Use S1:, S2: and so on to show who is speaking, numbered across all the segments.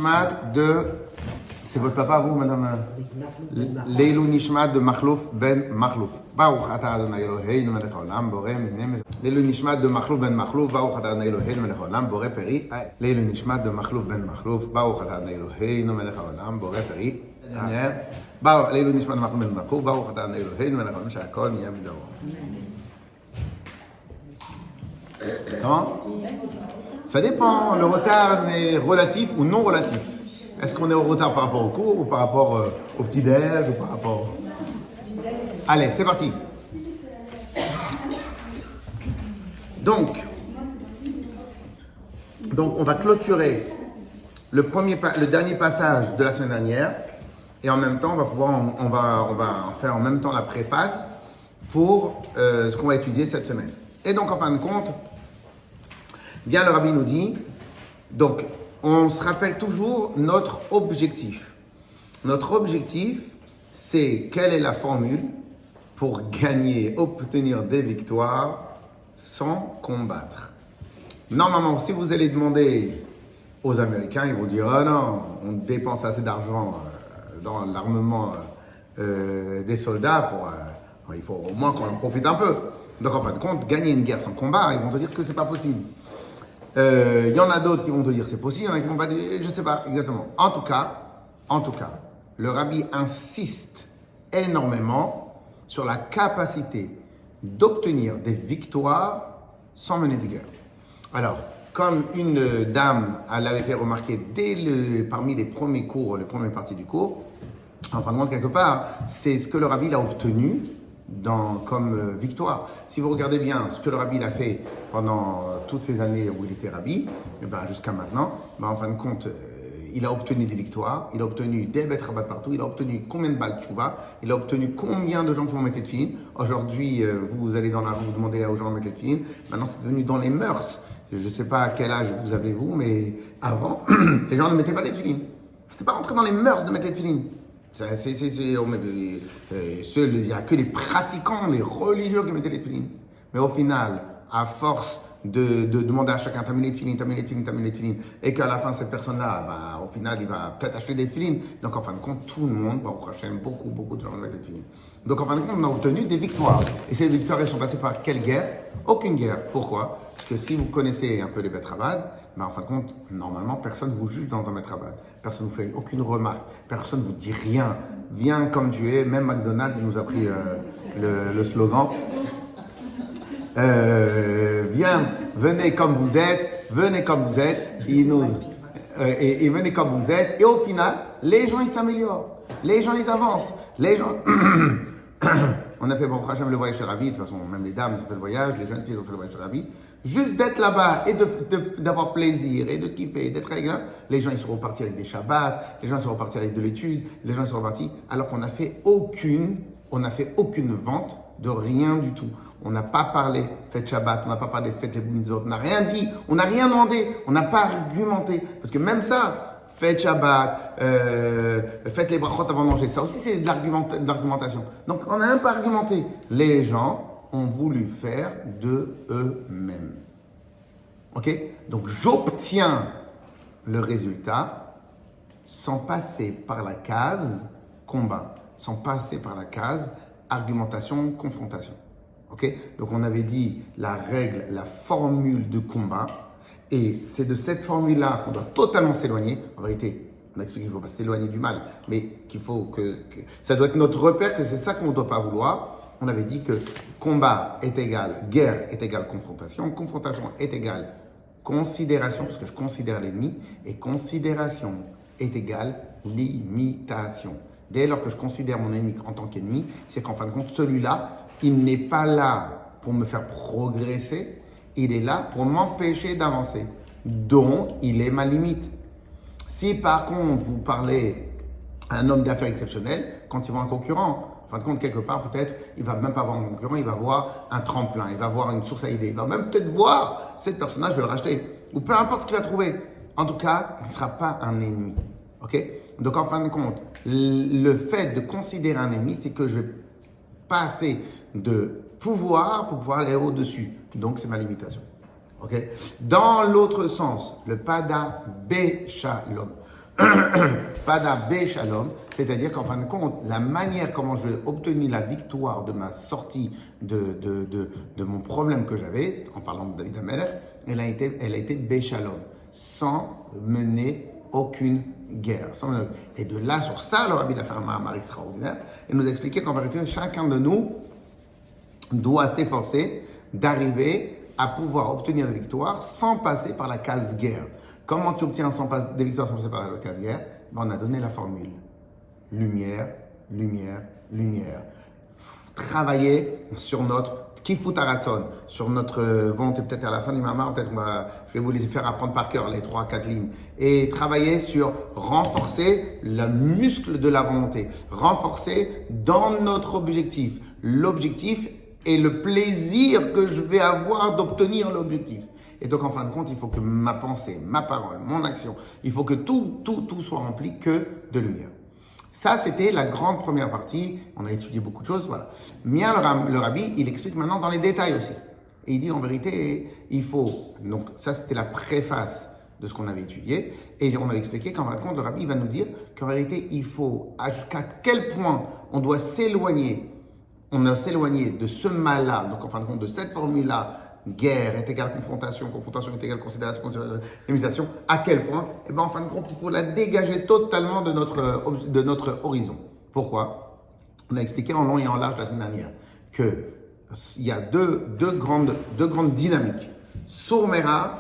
S1: Nishmat de... C'est votre papa, vous, madame? Leilou Nishmat de Machlouf ben Machlouf. Baruch atah Adonai Eloheinu melech haolam, borei minim. Leilou Nishmat de Machlouf ben Machlouf. Baruch atah Adonai Eloheinu melech haolam, borei peri. Leilou Nishmat de Machlouf ben Machlouf. Baruch atah Adonai Eloheinu melech haolam, borei peri. Leilou Nishmat de Machlouf ben Machlouf. Baruch atah Adonai Eloheinu melech haolam, שהכל נהיה בדברו. Comment? Ça dépend, le retard est relatif ou non relatif. Est-ce qu'on est en retard par rapport au cours ou par rapport au petit-déj ou par rapport... Allez, c'est parti. Donc, on va clôturer le dernier passage de la semaine dernière et en même temps, on va faire en même temps la préface pour ce qu'on va étudier cette semaine. Et donc, en fin de compte, bien le Rabbi nous dit, donc, on se rappelle toujours notre objectif. Notre objectif, c'est quelle est la formule pour gagner, obtenir des victoires sans combattre. Normalement, si vous allez demander aux Américains, ils vont dire « Ah non, on dépense assez d'argent dans l'armement des soldats pour... il faut au moins qu'on en profite un peu. » Donc en fin de compte, gagner une guerre sans combat, ils vont te dire que c'est pas possible. Il y en a d'autres qui vont te dire c'est possible, il y en a qui vont pas dire, je sais pas exactement. En tout cas, le Rabbi insiste énormément sur la capacité d'obtenir des victoires sans mener de guerre. Alors, comme une dame l'avait fait remarquer parmi les premiers cours, les premières parties du cours, en fin de compte, quelque part, c'est ce que le Rabbi a obtenu comme victoire. Si vous regardez bien ce que le Rabbi a fait pendant toutes ces années où il était Rabbi, jusqu'à maintenant, en fin de compte, il a obtenu des victoires, il a obtenu des bêtes rabat partout, il a obtenu combien de balles tchouva, il a obtenu combien de gens qui vont mettre les tefilines. Aujourd'hui, vous allez dans la rue, vous demandez aux gens de mettre les tefilines. Maintenant, c'est devenu dans les mœurs. Je ne sais pas à quel âge vous avez vous, mais avant, les gens ne mettaient pas les tefilines. C'était pas rentré dans les mœurs de mettre les tefilines. Il n'y a que les pratiquants, les religieux qui mettaient les tefilines. Mais au final, à force de demander à chacun t'as mis les tefilines, et qu'à la fin, cette personne-là, au final, il va peut-être acheter des tefilines. Donc, en fin de compte, tout le monde, beaucoup de gens mettent les tefilines. Donc, en fin de compte, on a obtenu des victoires. Et ces victoires, elles sont passées par quelle guerre? Aucune guerre. Pourquoi? Parce que si vous connaissez un peu les bêtes rabad, en fin de compte, normalement, personne ne vous juge dans un bête rabad. Personne ne vous fait aucune remarque. Personne ne vous dit rien. Viens comme tu es. Même McDonald's nous a pris le slogan. Venez comme vous êtes. Venez comme vous êtes. Et venez comme vous êtes. Et au final, les gens, ils s'améliorent. Les gens, ils avancent. Les gens... On a fait le voyage chez Rabbi. De toute façon, même les dames ont fait le voyage. Les jeunes filles ont fait le voyage chez Rabbi. Juste d'être là-bas et d'avoir plaisir et de kiffer, d'être régulier, les gens ils sont repartis avec des shabbats, les gens ils sont repartis avec de l'étude, les gens ils sont repartis alors qu'on n'a fait aucune vente de rien du tout. On n'a pas parlé fête Shabbat, on n'a pas parlé fête les Mitzvot, on n'a rien dit, on n'a rien demandé, on n'a pas argumenté. Parce que même ça, fête Shabbat, faites les brachot avant de manger, ça aussi c'est de l'argumentation. Donc on n'a même pas argumenté. Les gens ont voulu faire de eux-mêmes. Ok? Donc j'obtiens le résultat sans passer par la case combat, sans passer par la case argumentation, confrontation. Ok? Donc on avait dit la règle, la formule de combat, et c'est de cette formule-là qu'on doit totalement s'éloigner. En vérité, on a expliqué qu'il ne faut pas s'éloigner du mal, mais qu'il faut que ça doit être notre repère, que c'est ça qu'on ne doit pas vouloir. On avait dit que combat est égal, guerre est égal confrontation est égal considération, parce que je considère l'ennemi, et considération est égal limitation. Dès lors que je considère mon ennemi en tant qu'ennemi, c'est qu'en fin de compte, celui-là, il n'est pas là pour me faire progresser, il est là pour m'empêcher d'avancer. Donc, il est ma limite. Si par contre, vous parlez à un homme d'affaires exceptionnel, quand il voit un concurrent, en fin de compte, quelque part, peut-être, il va même pas avoir un concurrent, il va avoir un tremplin, il va avoir une source à idées, il va même peut-être voir cette personnage, je vais le racheter. Ou peu importe ce qu'il va trouver. En tout cas, il ne sera pas un ennemi. Ok? Donc, en fin de compte, le fait de considérer un ennemi, c'est que je vais passer de pouvoir pour pouvoir aller au-dessus. Donc, c'est ma limitation. Ok? Dans l'autre sens, le pada beshalom. Pada Shalom, c'est-à-dire qu'en fin de compte, la manière comment je vais obtenir la victoire de ma sortie de mon problème que j'avais, en parlant de David Amelech, elle a été Beshalom, sans mener aucune guerre. Et de là, sur ça, le Rabbi a fait un mamar extraordinaire et nous a expliqué qu'en vérité, chacun de nous doit s'efforcer d'arriver à pouvoir obtenir des victoires sans passer par la case guerre. Comment tu obtiens des victoires sans passer par la case guerre? On a donné la formule. Lumière, lumière, lumière. Travailler sur notre kifutaratson, sur notre volonté. Peut-être à la fin du mamar, je vais vous les faire apprendre par cœur, les 3-4 lignes. Et travailler sur renforcer le muscle de la volonté. Renforcer dans notre objectif. L'objectif et le plaisir que je vais avoir d'obtenir l'objectif. Et donc, en fin de compte, il faut que ma pensée, ma parole, mon action, il faut que tout soit rempli que de lumière. Ça, c'était la grande première partie. On a étudié beaucoup de choses, voilà. Bien, le Rabbi, il explique maintenant dans les détails aussi. Et il dit, en vérité, il faut... Donc, ça, c'était la préface de ce qu'on avait étudié. Et on avait expliqué qu'en fin de compte, le Rabbi va nous dire qu'en vérité, il faut... Jusqu'à quel point on doit s'éloigner. On doit s'éloigner de ce mal-là. Donc, en fin de compte, de cette formule-là, guerre est égale confrontation, confrontation est égale considération, limitation, à quel point? Eh bien, en fin de compte, il faut la dégager totalement de notre horizon. Pourquoi? On a expliqué en long et en large la semaine dernière qu'il y a deux grandes dynamiques. Sourmera,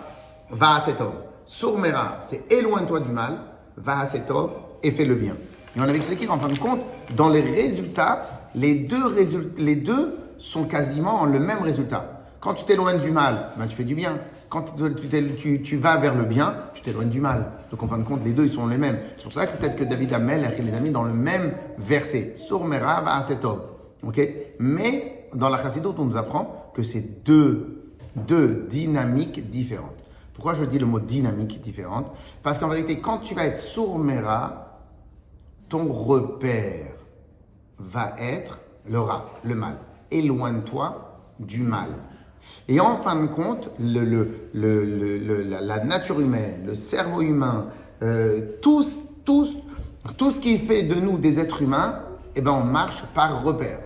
S1: va à cet homme. Sourmera, c'est éloigne-toi du mal, va à cet homme et fais le bien. Et on avait expliqué qu'en fin de compte, dans les résultats, les deux sont quasiment le même résultat. Quand tu t'éloignes du mal, ben tu fais du bien. Quand tu vas vers le bien, tu t'éloignes du mal. Donc en fin de compte, les deux, ils sont les mêmes. C'est pour ça que peut-être que David Amel les a mis dans le même verset. Sourmera va à cet homme. Okay? Mais dans la Chassidut, on nous apprend que c'est deux dynamiques différentes. Pourquoi je dis le mot dynamique différente? Parce qu'en vérité, quand tu vas être sourmera, ton repère va être le rat, le mal. Éloigne-toi du mal. Et en fin de compte, la nature humaine, le cerveau humain, tout ce qui fait de nous des êtres humains, eh ben on marche par repère.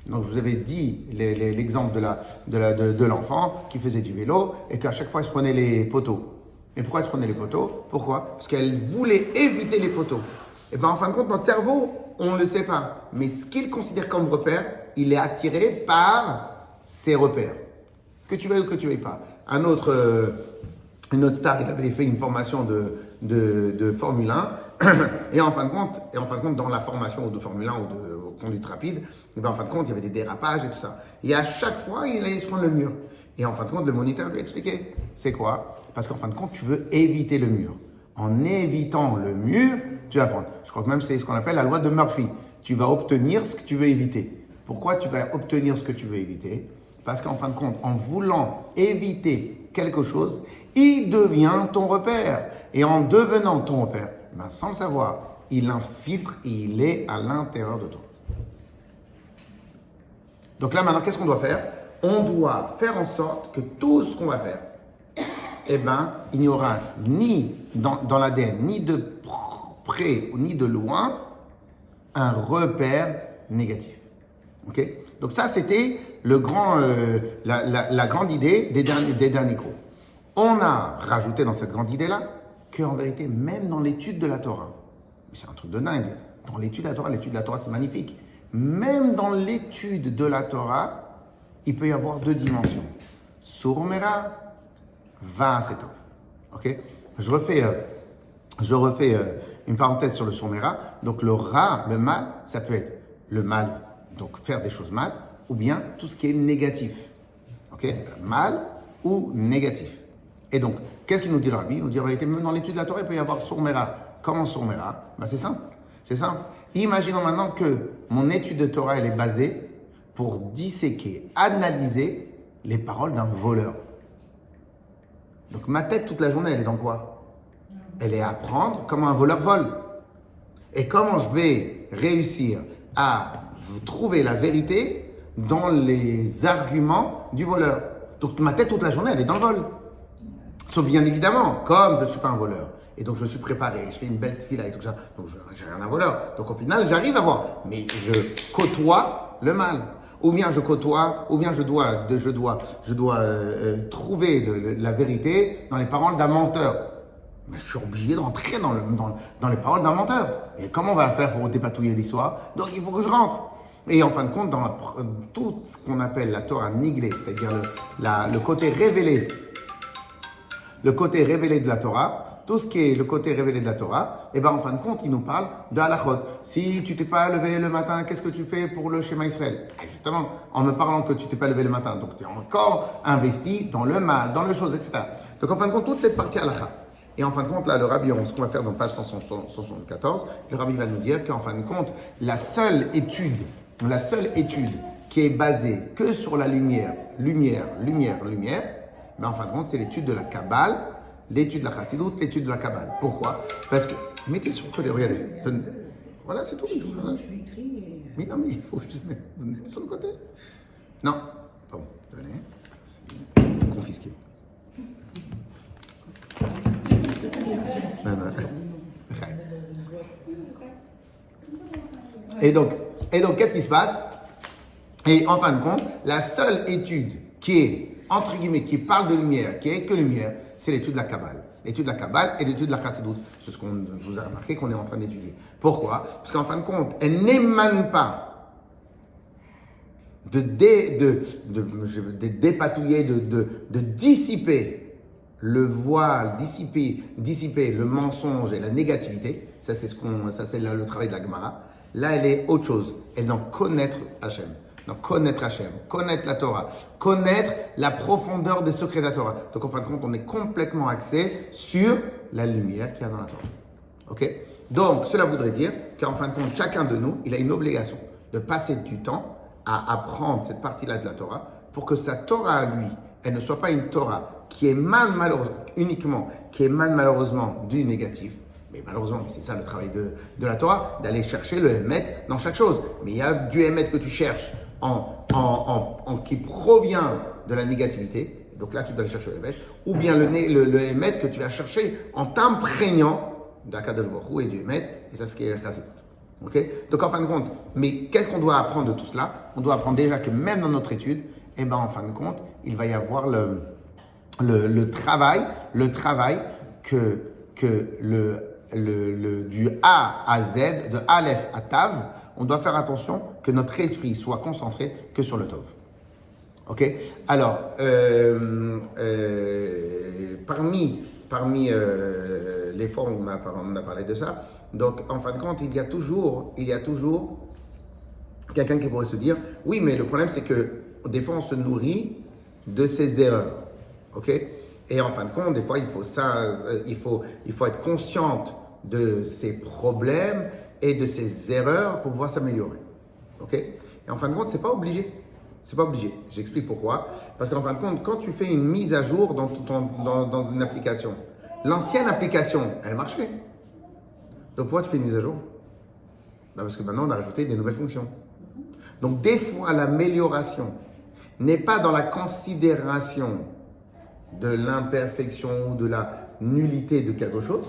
S1: Donc je vous avais dit l'exemple de l'enfant qui faisait du vélo et qu'à chaque fois il se prenait les poteaux. Et pourquoi il se prenait les poteaux? Pourquoi? Parce qu'elle voulait éviter les poteaux. Et bien en fin de compte, notre cerveau, on ne le sait pas. Mais ce qu'il considère comme repère, il est attiré par ses repères. Que tu veuilles ou que tu veuilles pas. Une autre star, il avait fait une formation de Formule 1 et en fin de compte, dans la formation de Formule 1 ou de conduite rapide, et ben en fin de compte, il y avait des dérapages et tout ça. Et à chaque fois, il allait se prendre le mur. Et en fin de compte, le moniteur lui expliquait. C'est quoi? Parce qu'en fin de compte, tu veux éviter le mur. En évitant le mur, tu vas prendre. Je crois que même c'est ce qu'on appelle la loi de Murphy. Tu vas obtenir ce que tu veux éviter. Pourquoi tu vas obtenir ce que tu veux éviter? Parce qu'en fin de compte, en voulant éviter quelque chose, il devient ton repère. Et en devenant ton repère, ben sans le savoir, il infiltre et il est à l'intérieur de toi. Donc là, maintenant, qu'est-ce qu'on doit faire? On doit faire en sorte que tout ce qu'on va faire, eh ben, il n'y aura ni dans l'ADN, ni de près ni de loin, un repère négatif. Ok? Donc ça, c'était la grande idée des derniers cours. On a rajouté dans cette grande idée-là qu'en vérité, même dans l'étude de la Torah, c'est un truc de dingue, dans l'étude de la Torah, c'est magnifique. Même dans l'étude de la Torah, il peut y avoir deux dimensions. Sourmera, va à cet homme. Ok? Je refais une parenthèse sur le sourmera. Donc le ra, le mal, ça peut être le mal, donc faire des choses mal, ou bien tout ce qui est négatif. Ok? Mal ou négatif. Et donc, qu'est-ce qu'il nous dit le Rabbi? Il nous dit en réalité, même dans l'étude de la Torah, il peut y avoir sourmera. Comment sourmera? Ben, c'est simple. C'est simple. Imaginons maintenant que mon étude de Torah, elle est basée pour disséquer, analyser les paroles d'un voleur. Donc ma tête toute la journée, elle est dans quoi? Elle est à apprendre comment un voleur vole. Et comment je vais réussir à trouver la vérité dans les arguments du voleur. Donc ma tête toute la journée, elle est dans le vol. Sauf bien évidemment, comme je ne suis pas un voleur Et donc, je me suis préparé, je fais une belle tefila et tout ça. Donc, j'ai rien à voir. Donc, au final, j'arrive à voir. Mais je côtoie le mal. Ou bien je côtoie, ou bien je dois trouver la vérité dans les paroles d'un menteur. Mais je suis obligé de rentrer dans les paroles d'un menteur. Et comment on va faire pour dépatouiller l'histoire? Donc il faut que je rentre. Et en fin de compte, dans tout ce qu'on appelle la Torah niglée, c'est-à-dire le côté révélé de la Torah, tout ce qui est le côté révélé de la Torah, et ben en fin de compte, il nous parle de halachot. Si tu t'es pas levé le matin, qu'est-ce que tu fais pour le schéma Israël? Et justement, en me parlant que tu t'es pas levé le matin, donc tu es encore investi dans le mal, dans les choses, etc. Donc en fin de compte, toute cette partie halakha. Et en fin de compte, là, le rabbi, ce qu'on va faire dans page 174, le rabbi va nous dire qu'en fin de compte, la seule étude qui est basée que sur la lumière, ben en fin de compte, c'est l'étude de la Kabbale, l'étude de la Chassidut, l'étude de la Kabbale. Pourquoi? Parce que, mettez sur le côté, regardez. Voilà, c'est tout.
S2: Je suis écrit.
S1: Mais non, mais il faut juste mettre sur le côté. Non. Bon, donnez. C'est confisqué. Et donc, qu'est-ce qui se passe? Et en fin de compte, la seule étude qui est, entre guillemets, qui parle de lumière, qui est que lumière, c'est l'étude de la Kabbale. L'étude de la Kabbale et l'étude de la Chassidut. C'est ce qu'on vous a remarqué qu'on est en train d'étudier. Pourquoi? Parce qu'en fin de compte, elle n'émane pas de dépatouiller, de dissiper le voile, dissiper le mensonge et la négativité. Ça, c'est le travail de la Gemara. Là, elle est autre chose. Elle est dans connaître Hachem. Donc, connaître Hachem, connaître la Torah, connaître la profondeur des secrets de la Torah. Donc, en fin de compte, on est complètement axé sur la lumière qu'il y a dans la Torah. Ok? Donc, cela voudrait dire qu'en fin de compte, chacun de nous, il a une obligation de passer du temps à apprendre cette partie-là de la Torah pour que sa Torah à lui, elle ne soit pas une Torah qui émane malheureusement du négatif. Mais malheureusement, c'est ça le travail de la Torah, d'aller chercher le Hémet dans chaque chose. Mais il y a du Hémet que tu cherches qui provient de la négativité. Donc là, tu dois aller chercher le Hémet. Ou bien le Hémet que tu vas chercher en t'imprégnant d'Akadosh Baruch Hu et du Hémet. Et ça, c'est ce qui est la okay? Donc en fin de compte, mais qu'est-ce qu'on doit apprendre de tout cela? On doit apprendre déjà que même dans notre étude, eh ben, en fin de compte, il va y avoir le travail que du A à Z, de Aleph à Tav, on doit faire attention que notre esprit soit concentré que sur le Tov. Ok? Alors, parmi les fois où on a parlé de ça, donc en fin de compte, il y a toujours quelqu'un qui pourrait se dire, oui, mais le problème c'est que des fois on se nourrit de ses erreurs. Ok? Et en fin de compte, des fois, il faut être consciente de ses problèmes et de ses erreurs pour pouvoir s'améliorer. Ok? Et en fin de compte, c'est pas obligé. C'est pas obligé. J'explique pourquoi. Parce qu'en fin de compte, quand tu fais une mise à jour dans une application, l'ancienne application, elle marchait. Donc pourquoi tu fais une mise à jour? Ben parce que maintenant, on a rajouté des nouvelles fonctions. Donc des fois, l'amélioration n'est pas dans la considération de l'imperfection ou de la nullité de quelque chose.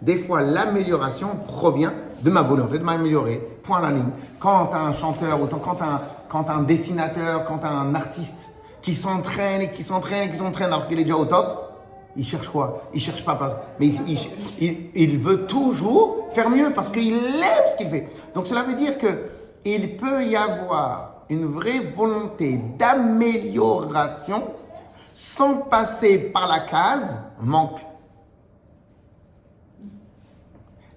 S1: Des fois, l'amélioration provient de ma volonté de m'améliorer. Point à la ligne. Quand tu as un chanteur, ou quand tu as un dessinateur, quand tu as un artiste qui s'entraîne alors qu'il est déjà au top, il cherche quoi? Il cherche pas. Mais il veut toujours faire mieux parce qu'il aime ce qu'il fait. Donc cela veut dire qu'il peut y avoir une vraie volonté d'amélioration sans passer par la case manque.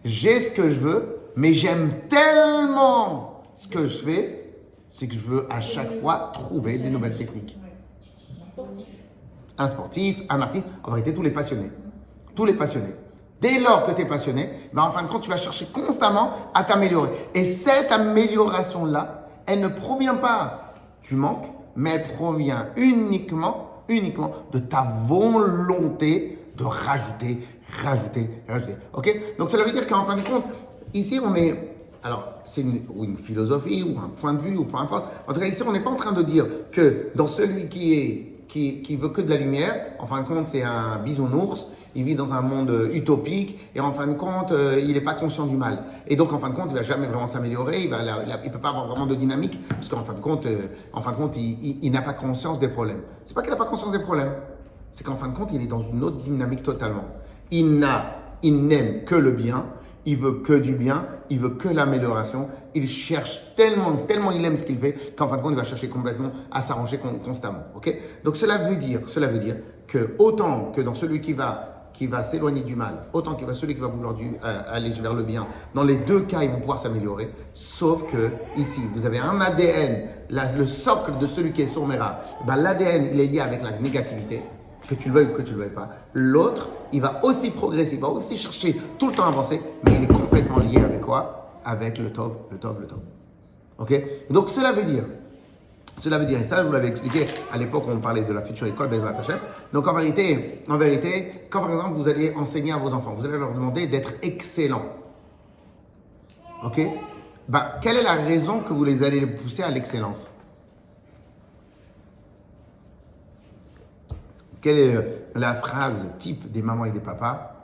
S1: J'ai ce que je veux, mais j'aime tellement ce que je fais, c'est que je veux à chaque fois trouver des nouvelles techniques. Un sportif, un artiste, en vérité tous les passionnés. Dès lors que tu es passionné, ben en fin de compte, tu vas chercher constamment à t'améliorer. Et cette amélioration-là, elle ne provient pas du manque, mais elle provient uniquement de ta volonté de rajouter. Ok? Donc, cela veut dire qu'en fin de compte, ici, on est... Alors, c'est une philosophie ou un point de vue ou peu importe. En tout cas, ici, on n'est pas en train de dire que dans celui qui veut que de la lumière, en fin de compte, c'est un bisounours il vit dans un monde utopique et en fin de compte, il n'est pas conscient du mal. Et donc en fin de compte, il ne va jamais vraiment s'améliorer, il ne peut pas avoir vraiment de dynamique parce qu'en fin de compte, il n'a pas conscience des problèmes. C'est pas qu'il n'a pas conscience des problèmes, c'est qu'en fin de compte, il est dans une autre dynamique totalement. Il n'aime que le bien, il veut que du bien, il veut que l'amélioration. Il cherche tellement il aime ce qu'il fait qu'en fin de compte, il va chercher complètement à s'arranger constamment. Ok? Donc cela veut dire que autant que dans celui qui va s'éloigner du mal, autant que celui qui va vouloir aller vers le bien, dans les deux cas, ils vont pouvoir s'améliorer. Sauf que ici, vous avez un ADN, le socle de celui qui est sourd-méra. L'ADN, il est lié avec la négativité. Que tu le veuilles ou que tu ne le veuilles pas. L'autre, il va aussi progresser, il va aussi chercher tout le temps à avancer, mais il est complètement lié avec quoi? Avec le tov. Ok? Donc cela veut dire, et ça je vous l'avais expliqué à l'époque où on parlait de la future école Bezrat Hashem. Donc en vérité, quand par exemple vous allez enseigner à vos enfants, vous allez leur demander d'être excellents. Ok? Quelle est la raison que vous allez les pousser à l'excellence? Quelle est la phrase type des mamans et des papas?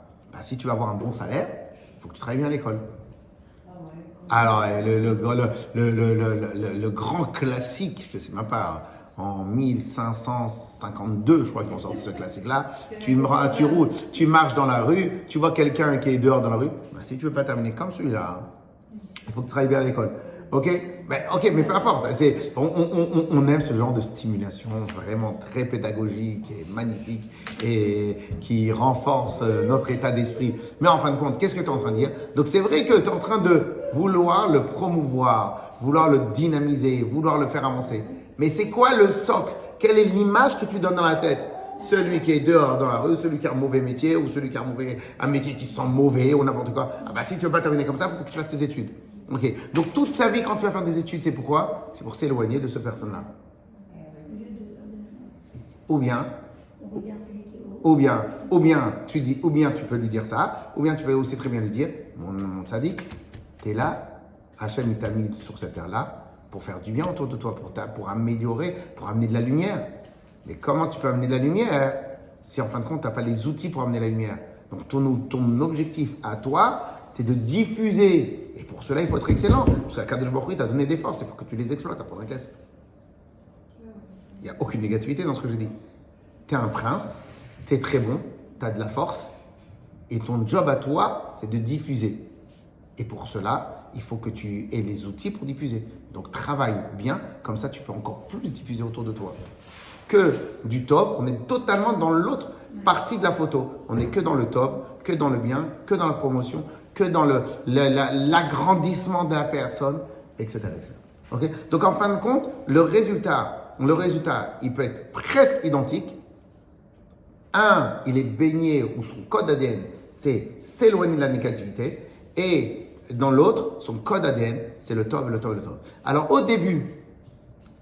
S1: Si tu veux avoir un bon salaire, il faut que tu travailles bien à l'école. Alors, le grand classique, je ne sais même pas, en 1552, je crois qu'ils ont sorti ce classique-là, tu roules, tu marches dans la rue, tu vois quelqu'un qui est dehors dans la rue, si tu ne veux pas terminer comme celui-là, il faut que tu travailles bien à l'école. Ok, mais peu importe. On aime ce genre de stimulation vraiment très pédagogique et magnifique et qui renforce notre état d'esprit. Mais en fin de compte, qu'est-ce que tu es en train de dire? Donc c'est vrai que tu es en train de vouloir le promouvoir, vouloir le dynamiser, vouloir le faire avancer. Mais c'est quoi le socle? Quelle est l'image que tu donnes dans la tête? Celui qui est dehors dans la rue, celui qui a un mauvais métier ou celui qui a un métier qui sent mauvais ou n'importe quoi. Si tu ne veux pas terminer comme ça, il faut que tu fasses tes études. Ok, donc toute sa vie, quand tu vas faire des études, c'est pourquoi? C'est pour s'éloigner de ce personne-là. Ou bien tu peux lui dire ça, ou bien tu peux aussi très bien lui dire, mon tzaddik, tu es là, Hachem il t'a mis sur cette terre-là pour faire du bien autour de toi, pour améliorer, pour amener de la lumière. Mais comment tu peux amener de la lumière si en fin de compte, tu n'as pas les outils pour amener la lumière? Donc ton objectif à toi, c'est de diffuser. Et pour cela, il faut être excellent. Parce que la Kadosh Baruch Hu t'a donné des forces, il faut que tu les exploites à prendre la caisse. Il n'y a aucune négativité dans ce que je dis. Tu es un prince, tu es très bon, tu as de la force, et ton job à toi, c'est de diffuser. Et pour cela, il faut que tu aies les outils pour diffuser. Donc travaille bien, comme ça tu peux encore plus diffuser autour de toi. Que du top, on est totalement dans l'autre partie de la photo. On n'est que dans le top, que dans le bien, que dans la promotion, que dans l'agrandissement de la personne, etc. Okay? Donc en fin de compte, le résultat, il peut être presque identique. Un, il est baigné, ou son code ADN, c'est s'éloigner de la négativité. Et dans l'autre, son code ADN, c'est le top. Alors au début,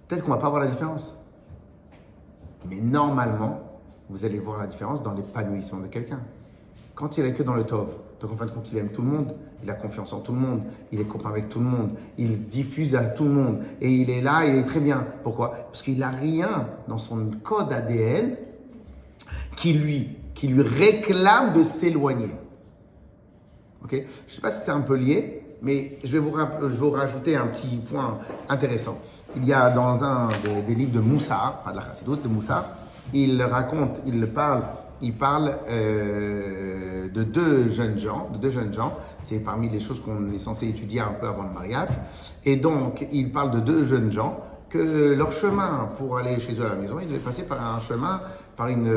S1: peut-être qu'on ne va pas voir la différence. Mais normalement, vous allez voir la différence dans l'épanouissement de quelqu'un. Quand il est que dans le tov, donc en fin de compte, il aime tout le monde, il a confiance en tout le monde, il est copain avec tout le monde, il diffuse à tout le monde et il est là, il est très bien. Pourquoi? Parce qu'il n'a rien dans son code ADN qui lui réclame de s'éloigner. Ok? Je ne sais pas si c'est un peu lié, mais je vais vous rajouter un petit point intéressant. Il y a dans un des livres de Moussa, pas de la Chassidoute, de Moussa, il parle de deux jeunes gens. C'est parmi les choses qu'on est censé étudier un peu avant le mariage. Et donc, il parle de deux jeunes gens que leur chemin pour aller chez eux à la maison, ils devaient passer par un chemin, par une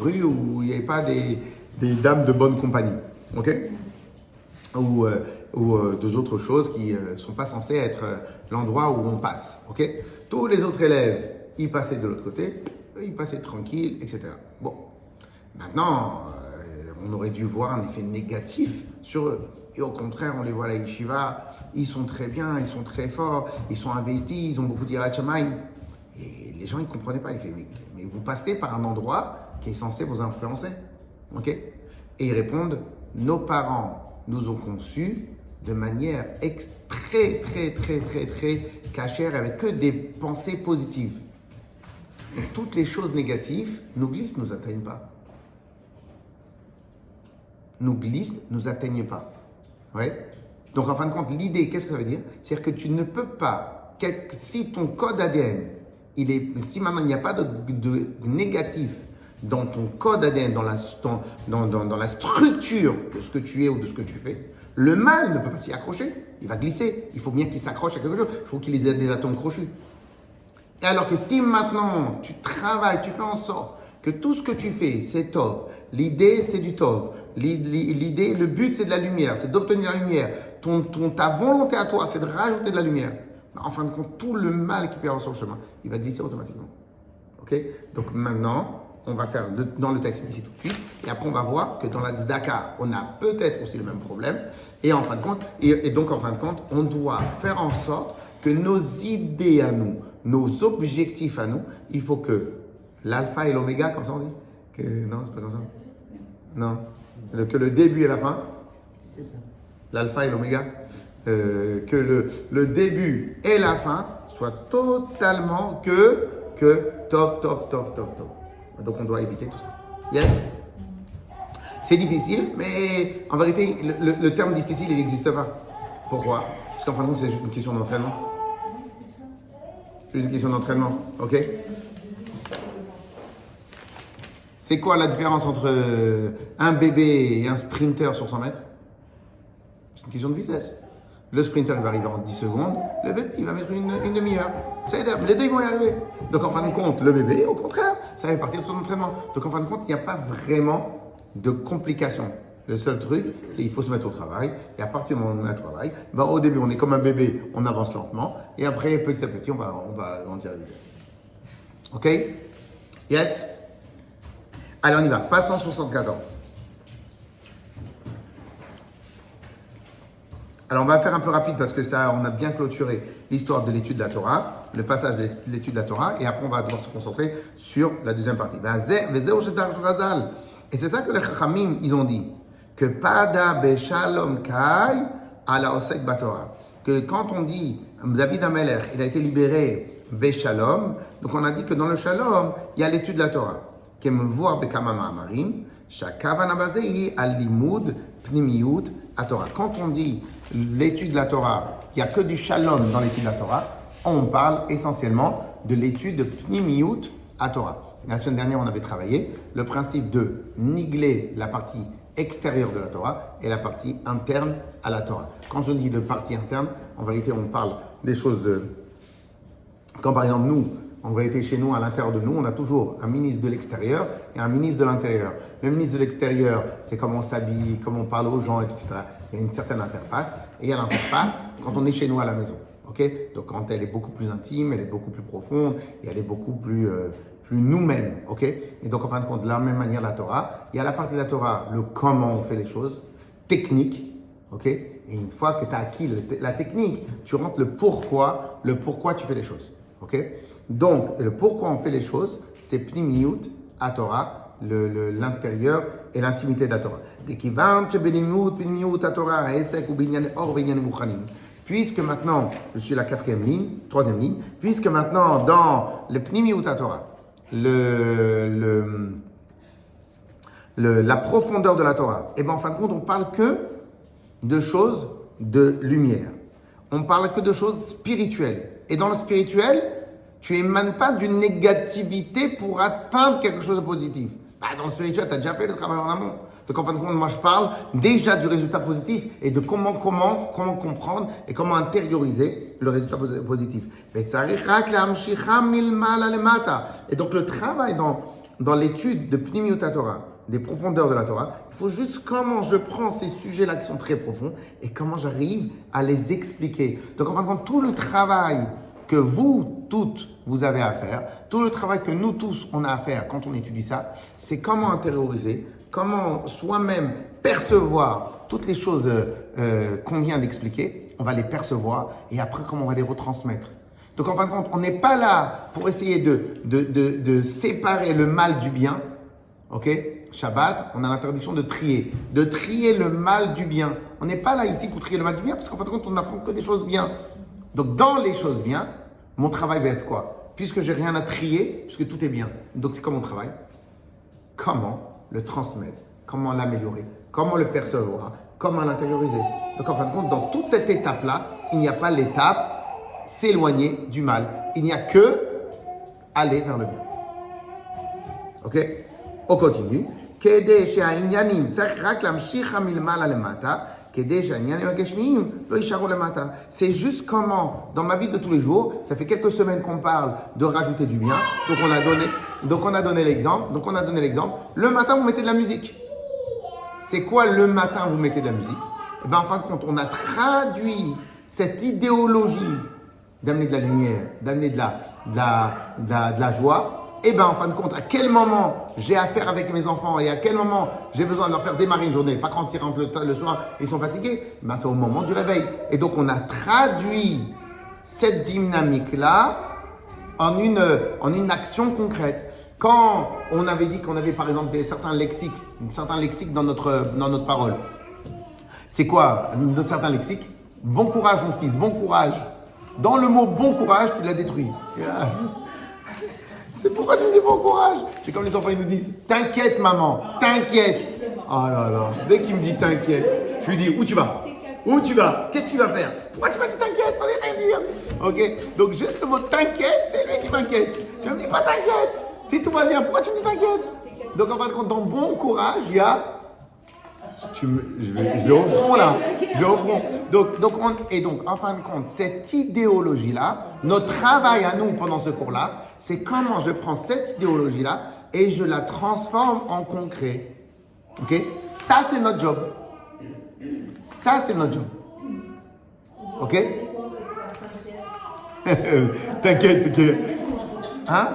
S1: rue où il n'y avait pas des dames de bonne compagnie. Ok? Ou deux autres choses qui ne sont pas censées être l'endroit où on passe. Ok? Tous les autres élèves, ils passaient de l'autre côté, ils passaient tranquilles, etc. Bon, maintenant, on aurait dû voir un effet négatif sur eux. Et au contraire, on les voit à la yeshiva, ils sont très bien, ils sont très forts, ils sont investis, ils ont beaucoup d'Yirat Shamayim. Et les gens, ils ne comprenaient pas. Ils faisaient, mais vous passez par un endroit qui est censé vous influencer. Ok? Et ils répondent, nos parents nous ont conçus de manière très cachère, avec que des pensées positives. Et toutes les choses négatives nous glissent, nous atteignent pas. nous glissent, nous atteignent pas. Ouais. Donc en fin de compte, l'idée, qu'est-ce que ça veut dire? C'est-à-dire que tu ne peux pas, si ton code ADN, si maintenant il n'y a pas de négatif dans ton code ADN, dans la structure de ce que tu es ou de ce que tu fais, le mal ne peut pas s'y accrocher, il va glisser. Il faut bien qu'il s'accroche à quelque chose, il faut qu'il ait des atomes crochus. Et alors que si maintenant tu travailles, tu fais en sorte que tout ce que tu fais, c'est tov, l'idée c'est du tov, l'idée, le but c'est de la lumière, c'est d'obtenir la lumière, ta volonté à toi c'est de rajouter de la lumière, en fin de compte, tout le mal qui peut y avoir sur le chemin, il va glisser automatiquement. Ok? Donc maintenant, on va faire dans le texte ici tout de suite, et après on va voir que dans la tzedaka, on a peut-être aussi le même problème, et en fin de compte, donc en fin de compte, on doit faire en sorte que nos idées à nous, nos objectifs à nous, il faut que l'alpha et l'oméga, comme ça on dit? Non, c'est pas comme ça. Non. Que le début et la fin.
S2: C'est ça.
S1: L'alpha et l'oméga. Que le début et la fin soient totalement top. Donc on doit éviter tout ça. Yes? C'est difficile, mais en vérité, le terme difficile, il n'existe pas. Pourquoi? Parce qu'en fin de compte, c'est juste une question d'entraînement. C'est juste une question d'entraînement, ok? C'est quoi la différence entre un bébé et un sprinter sur 100 mètres? C'est une question de vitesse. Le sprinter, il va arriver en 10 secondes. Le bébé, il va mettre une demi-heure. Mais les deux, ils vont y arriver. Donc, en fin de compte, le bébé, au contraire, ça va partir de son entraînement. Donc, en fin de compte, il n'y a pas vraiment de complications. Le seul truc, c'est qu'il faut se mettre au travail. Et à partir du moment où on met au travail, au début, on est comme un bébé, on avance lentement. Et après, petit à petit, on va grandir la vitesse. OK? Yes? Allez, on y va. Pas 174. Alors, on va faire un peu rapide parce que ça, on a bien clôturé l'histoire de l'étude de la Torah, le passage de l'étude de la Torah, et après, on va devoir se concentrer sur la deuxième partie. Et c'est ça que les Chachamim, ils ont dit, que Pada Beshalom Kai ala Osek Batorah. Que quand on dit David Amelech, il a été libéré Beshalom, donc on a dit que dans le Shalom, il y a l'étude de la Torah. Kemvoar Bekama Ma'amarim, Shakavana Bazei al Limud Pnimiyut Torah. Quand on dit l'étude de la Torah, il n'y a que du shalom dans l'étude de la Torah, on parle essentiellement de l'étude de Pnimiyut Torah. La semaine dernière, on avait travaillé le principe de niveler la partie extérieure de la Torah et la partie interne à la Torah. Quand je dis de partie interne, en vérité, on parle des choses quand par exemple nous, en vérité, chez nous, à l'intérieur de nous, on a toujours un ministre de l'extérieur et un ministre de l'intérieur. Le ministre de l'extérieur, c'est comment on s'habille, comment on parle aux gens, etc. Il y a une certaine interface. Et il y a l'interface quand on est chez nous à la maison. Okay? Donc, quand elle est beaucoup plus intime, elle est beaucoup plus profonde et elle est beaucoup plus nous-mêmes. Okay? Et donc, en fin de compte, de la même manière, la Torah, il y a la partie de la Torah, le comment on fait les choses, technique. Okay? Et une fois que tu as acquis la technique, tu rentres le pourquoi tu fais les choses. Okay? Donc, le pourquoi on fait les choses, c'est Pnimiyut à Torah, l'intérieur et l'intimité de la Torah. Puisque maintenant, je suis la troisième ligne, puisque maintenant, dans le Pnimiyut à Torah, la profondeur de la Torah, et bien en fin de compte, on parle que de choses de lumière. On parle que de choses spirituelles. Et dans le spirituel, tu émanes pas d'une négativité pour atteindre quelque chose de positif. Dans le spirituel, tu as déjà fait le travail en amont. Donc en fin de compte, moi je parle déjà du résultat positif et de comment comprendre et comment intérioriser le résultat positif. Et donc le travail dans l'étude de Pnimiyut Torah, des profondeurs de la Torah, il faut juste comment je prends ces sujets-là qui sont très profonds et comment j'arrive à les expliquer. Donc en fin de compte, tout le travail que vous toutes, vous avez à faire, tout le travail que nous tous, on a à faire quand on étudie ça, c'est comment intérioriser, comment soi-même percevoir toutes les choses qu'on vient d'expliquer, on va les percevoir et après comment on va les retransmettre. Donc en fin de compte, on n'est pas là pour essayer de séparer le mal du bien, ok? Shabbat, on a l'interdiction de trier le mal du bien. On n'est pas là ici pour trier le mal du bien parce qu'en fin de compte, on n'apprend que des choses bien. Donc dans les choses bien, mon travail va être quoi? Puisque j'ai rien à trier, puisque tout est bien. Donc c'est quoi mon travail? Comment le transmettre? Comment l'améliorer? comment le percevoir, comment l'intérioriser. Donc en fin de compte, dans toute cette étape-là, il n'y a pas l'étape s'éloigner du mal. Il n'y a que aller vers le bien. Ok? On continue. C'est juste comment, dans ma vie de tous les jours, ça fait quelques semaines qu'on parle de rajouter du bien. Donc on a donné l'exemple. Le matin, vous mettez de la musique. C'est quoi le matin, vous mettez de la musique? Eh bien, en fin de compte, on a traduit cette idéologie d'amener de la lumière, d'amener de la joie. Et bien, en fin de compte, à quel moment j'ai affaire avec mes enfants et à quel moment j'ai besoin de leur faire démarrer une journée, pas quand ils rentrent le soir, ils sont fatigués, ben c'est au moment du réveil. Et donc, on a traduit cette dynamique-là en une action concrète. Quand on avait dit qu'on avait, par exemple, certains lexiques dans notre parole, c'est quoi certains lexiques? Bon courage, mon fils, bon courage. Dans le mot bon courage, tu l'as détruit. C'est pourquoi tu me dis bon courage. C'est comme les enfants, ils nous disent t'inquiète, maman, t'inquiète. Oh là là, dès qu'il me dit t'inquiète, je lui dis où tu vas? Où tu vas? Qu'est-ce que tu vas faire? Pourquoi tu m'as dit t'inquiète? Fallait rien dire. Ok? Donc juste le mot t'inquiète, c'est lui qui m'inquiète. Tu me dis pas t'inquiète. Si tout va bien, pourquoi tu me dis t'inquiète? Donc en fin de compte, dans bon courage, il y a. Je vais au front là. Je vais au front. Donc, en fin de compte, cette idéologie-là, notre travail à nous pendant ce cours-là, c'est comment je prends cette idéologie-là et je la transforme en concret. Ok? Ça, c'est notre job. Ça, c'est notre job. Ok? T'inquiète, c'est que. Hein?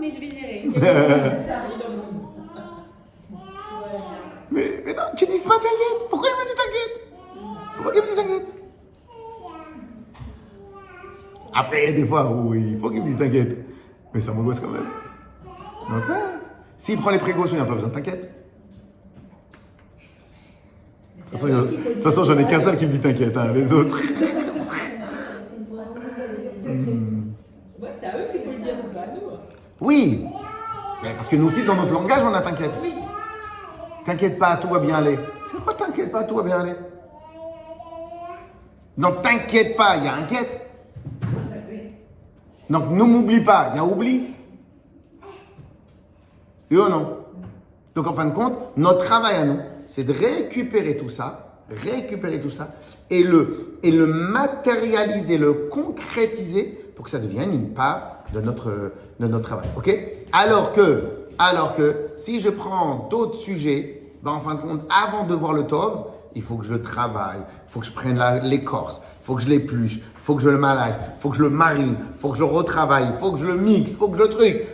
S2: Mais je vais gérer.
S1: mais non, qu'ils disent pas t'inquiète. Pourquoi ils me disent t'inquiète? Pourquoi ils me disent t'inquiète? Après, il y a des fois où il faut qu'ils me disent t'inquiète. Mais ça m'angoisse quand même. Donc, s'il prend les précautions, il n'y a pas besoin de t'inquiète. De toute façon, j'en ai qu'un seul qui me dit t'inquiète, hein, les autres.
S2: Ouais, c'est à eux qu'il faut le dire, c'est pas à nous.
S1: Oui, mais parce que nous aussi, dans notre langage, on a t'inquiète.
S2: Oui.
S1: T'inquiète pas, tout va bien aller. C'est quoi t'inquiète pas, tout va bien aller? Donc t'inquiète pas, il y a inquiète. Donc ne m'oublie pas, il y a oubli. Oui ou non? Donc en fin de compte, notre travail à nous, c'est de récupérer tout ça et le matérialiser, le concrétiser pour que ça devienne une part de notre travail. Ok? Alors que si je prends d'autres sujets, ben en fin de compte, avant de voir le tov, il faut que je le travaille, il faut que je prenne l'écorce, il faut que je l'épluche, il faut que je le malaise, il faut que je le marine, il faut que je le retravaille, il faut que je le mixe, il faut que je le truc,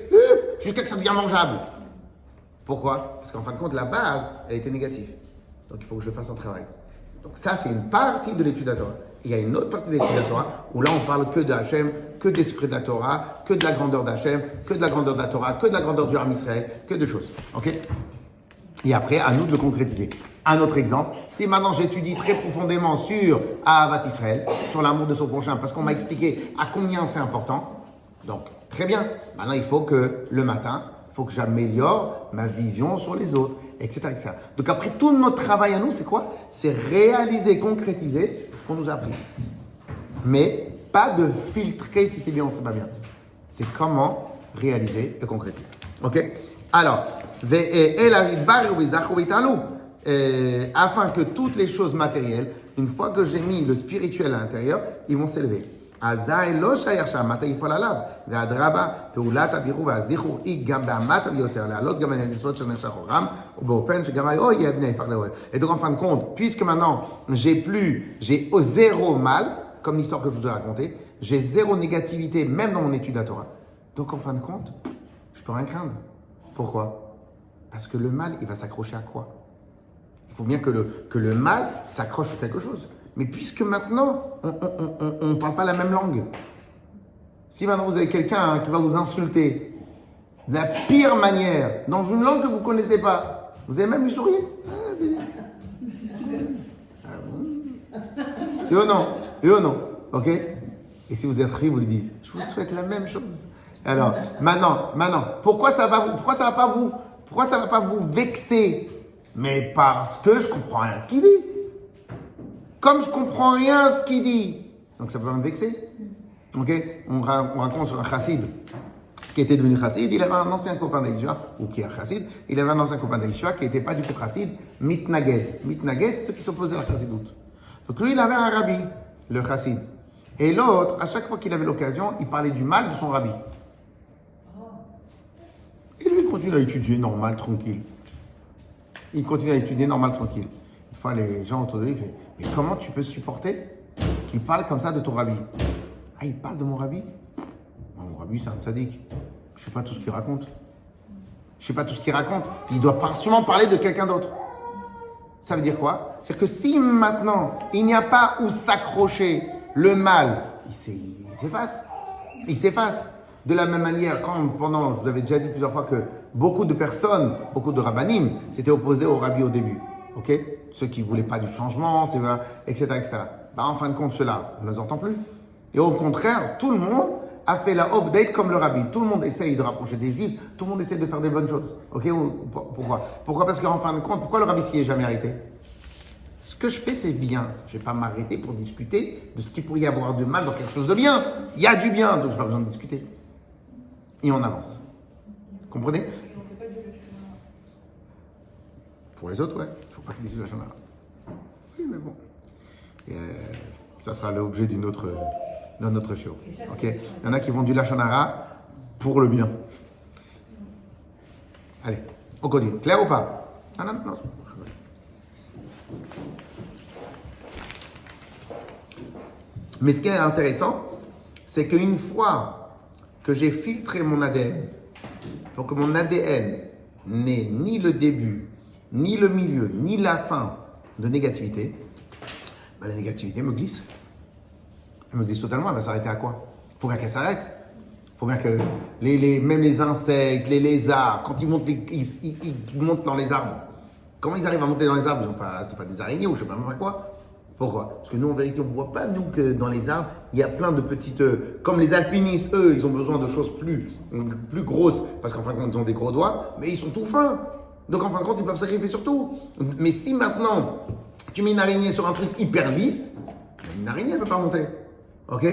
S1: jusqu'à que ça devienne mangeable. Pourquoi? Parce qu'en fin de compte, la base, elle était négative. Donc il faut que je fasse un travail. Donc ça, c'est une partie de l'étude de la Torah. Il y a une autre partie de l'étude de la Torah où là, on parle que de Hachem, que des secrets de la Torah, que de la grandeur d'Hachem, que de la grandeur de la Torah, que de la grandeur du Ham Israël, que de choses. Ok? Et après, à nous de le concrétiser. Un autre exemple, si maintenant j'étudie très profondément sur Ahavat Israël, sur l'amour de son prochain, parce qu'on m'a expliqué à combien c'est important, donc très bien. Maintenant, il faut que le matin, il faut que j'améliore ma vision sur les autres, etc., etc. Donc après, tout notre travail à nous, c'est quoi? C'est réaliser, concrétiser ce qu'on nous a appris. Mais pas de filtrer si c'est bien ou c'est pas bien. C'est comment réaliser et concrétiser. Ok? Alors, afin que toutes les choses matérielles, une fois que j'ai mis le spirituel à l'intérieur, ils vont s'élever. Et donc en fin de compte, puisque maintenant j'ai zéro mal, comme l'histoire que je vous ai racontée, j'ai zéro négativité même dans mon étude de la Torah. Donc en fin de compte, je peux rien craindre. Pourquoi? Parce que le mal, il va s'accrocher à quoi? Il faut bien que le mal s'accroche à quelque chose. Mais puisque maintenant, on ne parle pas la même langue. Si maintenant vous avez quelqu'un qui va vous insulter de la pire manière, dans une langue que vous ne connaissez pas, vous allez même lui sourire. Ah bon? Et oh non. Ok? Et si vous êtes pris, vous lui dites, je vous souhaite la même chose. Alors, maintenant, pourquoi ça va pas vous vexer? Mais parce que je comprends rien à ce qu'il dit. Comme je comprends rien à ce qu'il dit, donc ça peut me vexer. Ok? On raconte sur un chassid qui était devenu chassid, il avait un ancien copain d'Aïsha, ou qui est un chassid, il avait un ancien copain d'Aïsha qui n'était pas du tout chassid, mitnaged. Mitnaged, c'est ceux qui s'opposaient à la chassidoute. Donc lui, il avait un rabbi, le chassid. Et l'autre, à chaque fois qu'il avait l'occasion, il parlait du mal de son rabbi. Et lui, il continue à étudier normal, tranquille. Il continue à étudier normal, tranquille. Une fois, les gens autour de lui, ils disent, mais comment tu peux supporter qu'il parle comme ça de ton rabbi? Ah, il parle de mon rabbi? Mon rabbi, c'est un tzaddik. Je ne sais pas tout ce qu'il raconte. Il doit sûrement parler de quelqu'un d'autre. Ça veut dire quoi? C'est que si maintenant, il n'y a pas où s'accrocher, le mal, il s'efface. Il s'efface. De la même manière, je vous avais déjà dit plusieurs fois que beaucoup de personnes, beaucoup de rabbanim, s'étaient opposés au rabbi au début. Ok? Ceux qui ne voulaient pas du changement, etc., etc. En fin de compte, ceux-là, on ne les entend plus. Et au contraire, tout le monde a fait la update comme le rabbi. Tout le monde essaye de rapprocher des juifs, tout le monde essaye de faire des bonnes choses. Ok? Pourquoi? Parce qu'en fin de compte, pourquoi le rabbi s'y est jamais arrêté? Ce que je fais, c'est bien. Je ne vais pas m'arrêter pour discuter de ce qu'il pourrait y avoir de mal dans quelque chose de bien. Il y a du bien, donc je n'ai pas besoin de discuter. Et on avance. Comprenez? Pour les autres, ouais. Il ne faut pas qu'ils disent la Shana. Oui, mais bon. Ça sera l'objet d'un autre show. Ok? Il y en a qui vont du Lashon Hara pour le bien. Allez, on continue. Clair ou pas? Non. Mais ce qui est intéressant, c'est qu'une fois que j'ai filtré mon ADN, pour que mon ADN n'ait ni le début, ni le milieu, ni la fin de négativité, la négativité me glisse. Elle me glisse totalement, elle va s'arrêter à quoi? Il faut bien qu'elle s'arrête. Il faut bien que même les insectes, les lézards, quand ils montent dans les arbres, comment ils arrivent à monter dans les arbres? C'est pas des araignées ou je sais pas quoi. Pourquoi? Parce que nous, en vérité, on ne voit pas, nous, que dans les arbres, il y a plein de petites... comme les alpinistes, eux, ils ont besoin de choses plus grosses, parce qu'en fin de compte, ils ont des gros doigts, mais ils sont tout fins. Donc, en fin de compte, ils peuvent s'agripper sur tout. Mais si maintenant, tu mets une araignée sur un truc hyper lisse, une araignée, elle ne peut pas monter. Ok?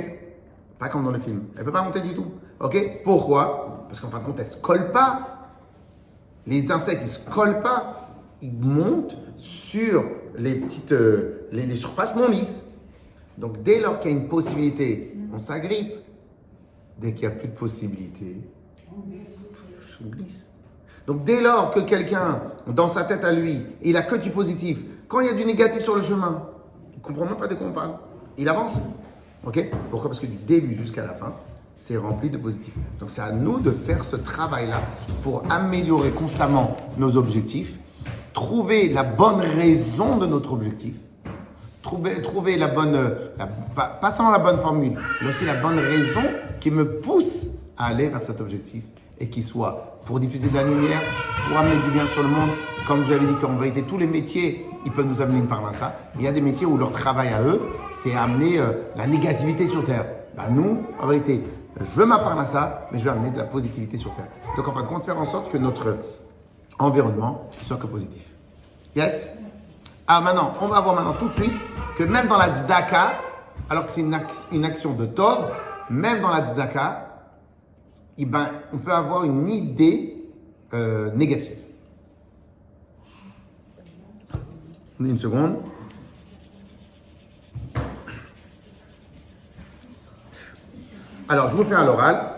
S1: Pas comme dans le film. Elle ne peut pas monter du tout. Ok? Pourquoi? Parce qu'en fin de compte, elle ne se colle pas. Les insectes, ils ne se collent pas. Ils montent sur les petites les surfaces non lisses. Donc, dès lors qu'il y a une possibilité, on s'agrippe. Dès qu'il n'y a plus de possibilité, on glisse. Donc, dès lors que quelqu'un, dans sa tête à lui, il n'a que du positif, quand il y a du négatif sur le chemin, il ne comprend même pas de quoi on parle. Il avance. Ok? Pourquoi? Parce que du début jusqu'à la fin, c'est rempli de positif. Donc, c'est à nous de faire ce travail-là pour améliorer constamment nos objectifs, trouver la bonne raison de notre objectif, trouver la bonne, pas seulement la bonne formule, mais aussi la bonne raison qui me pousse à aller vers cet objectif et qui soit pour diffuser de la lumière, pour amener du bien sur le monde. Comme j'avais dit qu'en vérité, tous les métiers, ils peuvent nous amener une parnassa. Il y a des métiers où leur travail à eux, c'est amener la négativité sur Terre. Nous, en vérité, je veux ma parnassa, mais je veux amener de la positivité sur Terre. Donc en fin de compte, faire en sorte que notre environnement soit que positif. Yes? Maintenant, on va voir maintenant tout de suite que même dans la tzedaka, alors que c'est une action de tov, même dans la tzedaka, on peut avoir une idée négative. Une seconde. Alors, je vous fais à l'oral.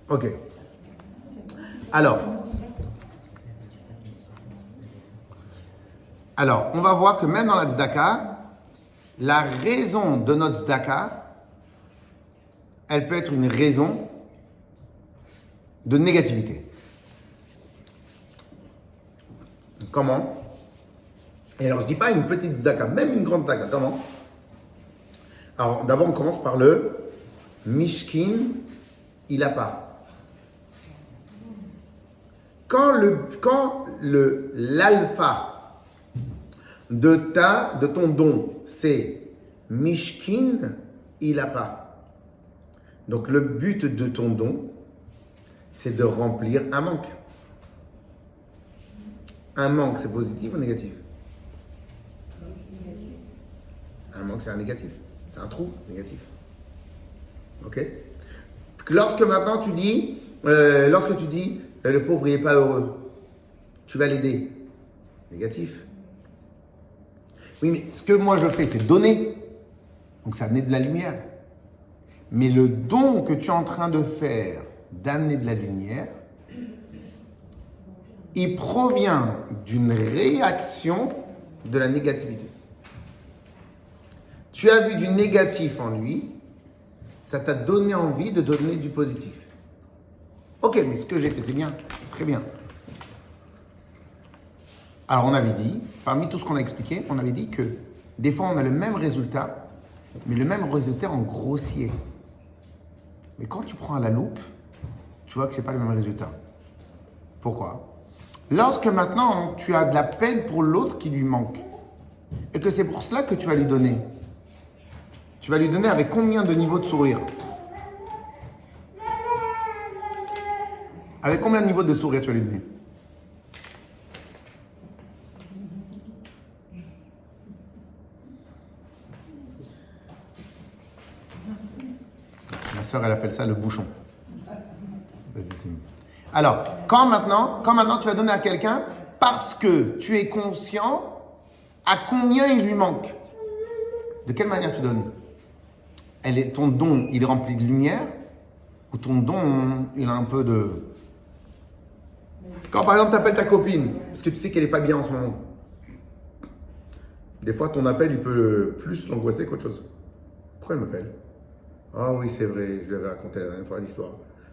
S1: Ok. Alors, on va voir que même dans la tzedaka, la raison de notre tzedaka, elle peut être une raison de négativité. Comment? Et alors, je dis pas une petite tzedaka, même une grande tzedaka. Comment? Alors, d'abord, on commence par le mishkin, il a pas. Quand l'alpha de ton don, c'est mishkin, il a pas. Donc, le but de ton don, c'est de remplir un manque. Un manque, c'est positif ou négatif? Un manque, c'est un négatif. C'est un trou, c'est négatif. Ok? Lorsque maintenant tu dis, le pauvre il n'est pas heureux, tu vas l'aider. Négatif. Oui, mais ce que moi je fais, c'est donner. Donc ça amener de la lumière. Mais le don que tu es en train de faire, d'amener de la lumière, il provient d'une réaction de la négativité. Tu as vu du négatif en lui, ça t'a donné envie de donner du positif. Ok, mais ce que j'ai fait, c'est bien, très bien. Alors on avait dit, parmi tout ce qu'on a expliqué, on avait dit que des fois on a le même résultat, mais le même résultat en grossier. Mais quand tu prends à la loupe, tu vois que ce n'est pas le même résultat. Pourquoi? Lorsque maintenant tu as de la peine pour l'autre qui lui manque, et que c'est pour cela que tu vas lui donner, tu vas lui donner avec combien de niveaux de sourire? Avec combien de niveaux de sourire tu vas lui donner? Ma soeur, elle appelle ça le bouchon. Alors, quand maintenant tu vas donner à quelqu'un parce que tu es conscient à combien il lui manque. De quelle manière tu donnes? Ton don, il est rempli de lumière ou ton don, il a un peu de... Quand par exemple tu appelles ta copine parce que tu sais qu'elle n'est pas bien en ce moment. Des fois ton appel, il peut plus l'angoisser qu'autre chose. Pourquoi elle m'appelle? Ah oui, c'est vrai, je lui avais raconté la dernière fois l'histoire.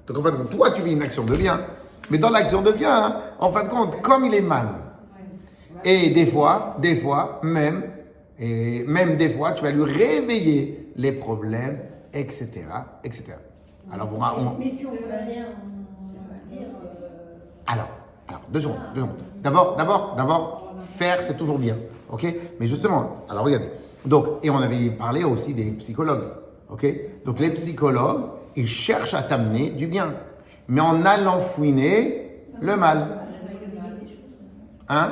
S1: Donc en fin de compte, toi tu vis une action de bien. Mais dans l'action de bien, hein, en fin de compte, comme il est mal. Et des fois, même des fois, tu vas lui réveiller les problèmes, etc., etc. Alors,
S3: mais si on veut rien, on va dire.
S1: Alors, deux secondes. D'abord, faire, c'est toujours bien, ok? Mais justement, alors regardez. Donc, et on avait parlé aussi des psychologues, ok? Donc, les psychologues, ils cherchent à t'amener du bien, mais en allant fouiner le mal. Hein?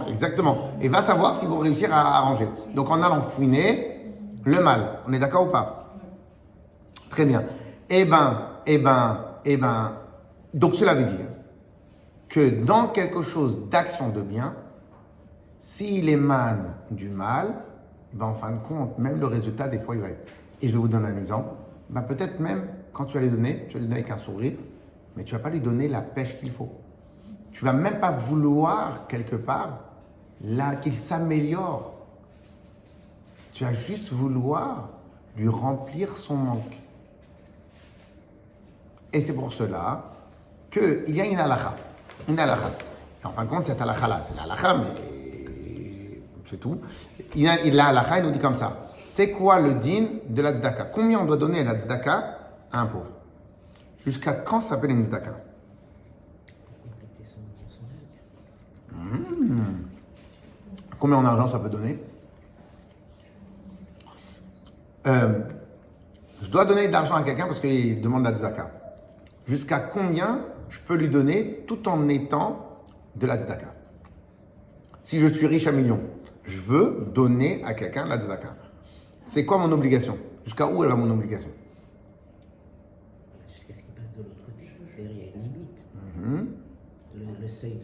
S1: Exactement. Et va savoir s'ils vont réussir à arranger. Donc en allant fouiner le mal. On est d'accord ou pas? Très bien. Donc cela veut dire que dans quelque chose d'action de bien, s'il émane du mal, en fin de compte, même le résultat, des fois, il va être. Et je vais vous donner un exemple. Peut-être même, quand tu vas lui donner avec un sourire, mais tu ne vas pas lui donner la pêche qu'il faut. Tu ne vas même pas vouloir, quelque part, là, qu'il s'améliore. Tu vas juste vouloir lui remplir son manque. Et c'est pour cela qu'il y a une halakha. Une halakha. Et en fin de compte, cette halakha-là, c'est la halakha, mais c'est tout. La halakha, il nous dit comme ça. C'est quoi le din de la tzedaka? Combien on doit donner la tzedaka à un pauvre? Jusqu'à quand ça s'appelle une tzedaka? Combien en argent ça peut donner? Je dois donner de l'argent à quelqu'un parce qu'il demande la tzedaka. Jusqu'à combien je peux lui donner tout en étant de la tzedaka? Si je suis riche à millions, je veux donner à quelqu'un la tzedaka. C'est quoi mon obligation? Jusqu'à où elle va mon obligation?
S4: Jusqu'à ce qu'il passe de l'autre côté. Il y a une limite. Le seuil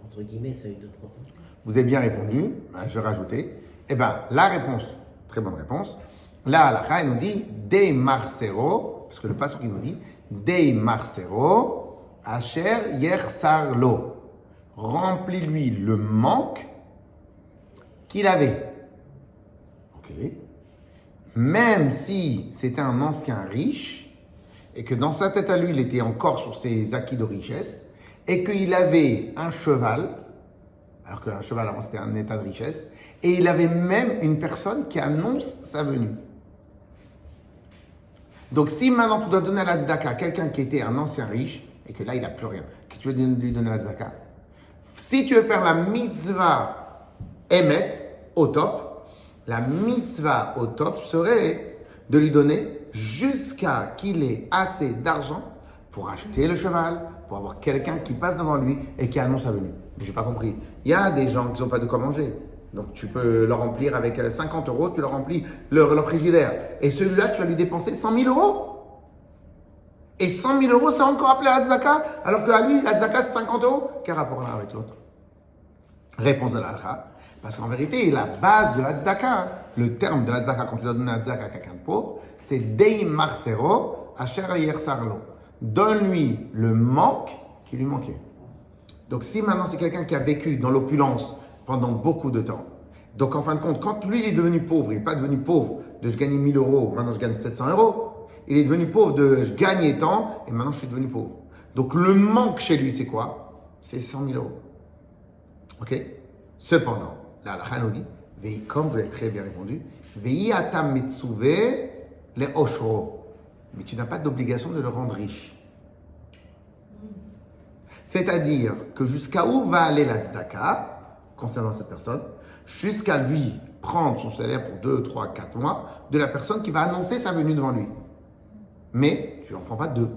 S4: entre guillemets, seuil de 3 points.
S1: Vous avez bien répondu, je vais rajouter. La réponse, très bonne réponse. Là, la Chai nous dit Dei Marcero, parce que le passage qui nous dit Dei Marcero, Asher Yersarlo. Remplis-lui le manque qu'il avait. Ok. Même si c'était un ancien riche et que dans sa tête à lui, il était encore sur ses acquis de richesse, et qu'il avait un cheval, alors qu'un cheval avant c'était un état de richesse, et il avait même une personne qui annonce sa venue. Donc si maintenant tu dois donner à la tzedaka à quelqu'un qui était un ancien riche, et que là il n'a plus rien, que tu veux lui donner la tzedaka, si tu veux faire la mitzvah Emet au top, la mitzvah au top serait de lui donner jusqu'à qu'il ait assez d'argent pour acheter le cheval, pour avoir quelqu'un qui passe devant lui et qui annonce sa venue. Mais j'ai pas compris. Il y a des gens qui n'ont pas de quoi manger. Donc tu peux le remplir avec 50 euros, tu le remplis leur frigidaire. Et celui-là, tu vas lui dépenser 100 000 euros. Et 100 000 euros, c'est encore appelé la tzedaka, alors qu'à lui, la tzedaka, c'est 50 euros. Quel rapport là avec l'autre? Réponse de la halakha. Parce qu'en vérité, la base de la tzedaka, le terme de la tzedaka, quand tu dois donner la tzedaka à quelqu'un de pauvre, c'est Dei Marsero Asher Yersarlo. Donne-lui le manque qui lui manquait. Donc si maintenant c'est quelqu'un qui a vécu dans l'opulence pendant beaucoup de temps, donc en fin de compte, quand lui il est devenu pauvre, il n'est pas devenu pauvre de je gagne 1000 euros, maintenant je gagne 700 euros, il est devenu pauvre de je gagnais tant et maintenant je suis devenu pauvre. Donc le manque chez lui c'est quoi? C'est 100 000 euros. Ok? Cependant, la halakha nous dit, comme vous avez très bien répondu, Ve'yata metsuve le oshro. Mais tu n'as pas d'obligation de le rendre riche. C'est-à-dire que jusqu'à où va aller la tzedaka, concernant cette personne, jusqu'à lui prendre son salaire pour 2, 3, 4 mois de la personne qui va annoncer sa venue devant lui. Mais tu n'en prends pas 2.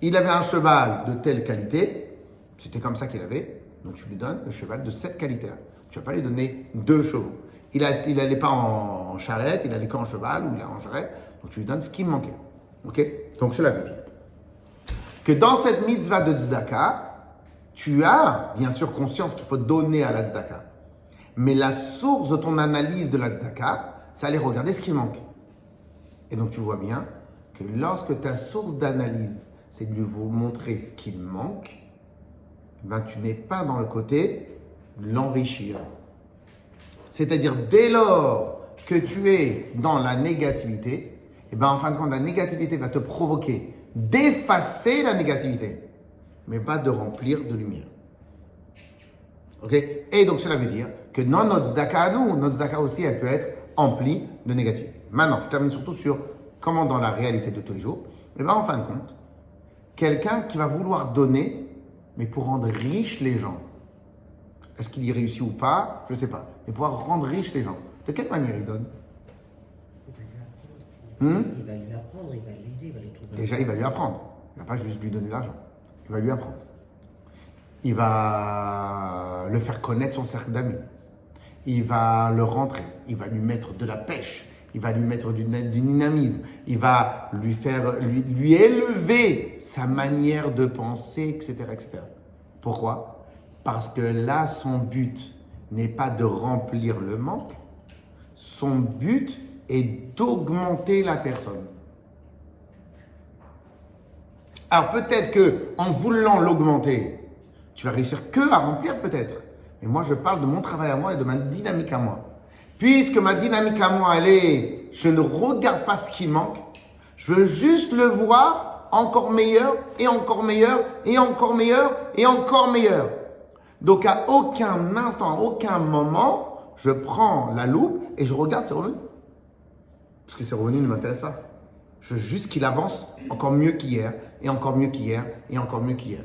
S1: Il avait un cheval de telle qualité, c'était comme ça qu'il avait, donc tu lui donnes le cheval de cette qualité-là. Tu ne vas pas lui donner 2 chevaux. Il n'allait pas en charrette, il allait qu'en cheval ou il est en charrette, donc tu lui donnes ce qui me manquait. Ok? Donc cela veut dire que dans cette mitzvah de tzedaka, tu as bien sûr conscience qu'il faut donner à la tzedaka. Mais la source de ton analyse de la tzedaka, c'est aller regarder ce qui manque. Et donc tu vois bien que lorsque ta source d'analyse, c'est de lui vous montrer ce qu'il manque, ben tu n'es pas dans le côté de l'enrichir. C'est-à-dire dès lors que tu es dans la négativité, et ben en fin de compte, la négativité va te provoquer d'effacer la négativité, mais pas de remplir de lumière. Ok? Et donc cela veut dire que dans notre tzedaka à nous, notre tzedaka aussi, elle peut être emplie de négativité. Maintenant, je termine surtout sur comment dans la réalité de tous les jours, et ben en fin de compte, quelqu'un qui va vouloir donner, mais pour rendre riches les gens. Est-ce qu'il y réussit ou pas? Je ne sais pas. Mais pouvoir rendre riches les gens. De quelle manière il donne?
S4: Il va lui apprendre, il va l'aider, il va lui trouver.
S1: Déjà, il va lui apprendre. Il ne va pas juste lui donner de l'argent. Il va lui apprendre. Il va le faire connaître son cercle d'amis. Il va le rentrer. Il va lui mettre de la pêche. Il va lui mettre du dynamisme. Il va lui faire, lui élever sa manière de penser, etc., etc. Pourquoi? Parce que là, son but n'est pas de remplir le manque. Son but est d'augmenter la personne. Alors peut-être que en voulant l'augmenter, tu vas réussir que à remplir peut-être. Mais moi, je parle de mon travail à moi et de ma dynamique à moi. Puisque ma dynamique à moi, elle est, je ne regarde pas ce qui manque, je veux juste le voir encore meilleur et encore meilleur et encore meilleur et encore meilleur. Donc à aucun instant, à aucun moment, je prends la loupe et je regarde ses revenus. Parce que ses revenus ne m'intéressent pas. Je veux juste qu'il avance encore mieux qu'hier, et encore mieux qu'hier, et encore mieux qu'hier.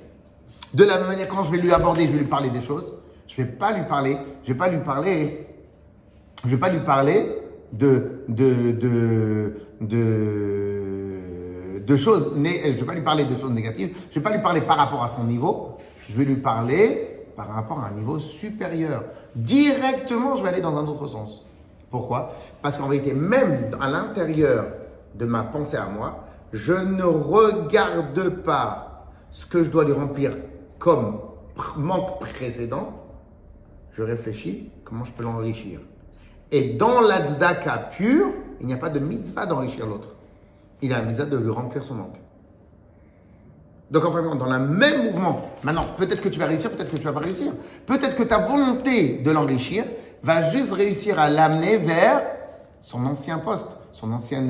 S1: De la même manière, quand je vais lui aborder, je vais lui parler des choses, je ne vais pas lui parler de choses, je vais pas lui parler de choses négatives, je vais pas lui parler par rapport à son niveau, je vais lui parler par rapport à un niveau supérieur. Directement, je vais aller dans un autre sens. Pourquoi? Parce qu'en vérité, même à l'intérieur de ma pensée à moi, je ne regarde pas ce que je dois lui remplir comme manque précédent. Je réfléchis comment je peux l'enrichir. Et dans la tzedaka pure, il n'y a pas de mitzvah d'enrichir l'autre. Il a la mitzvah de lui remplir son manque. Donc en fait, dans le même mouvement, maintenant, peut-être que tu vas réussir, peut-être que tu ne vas pas réussir. Peut-être que ta volonté de l'enrichir va juste réussir à l'amener vers son ancien poste, son ancien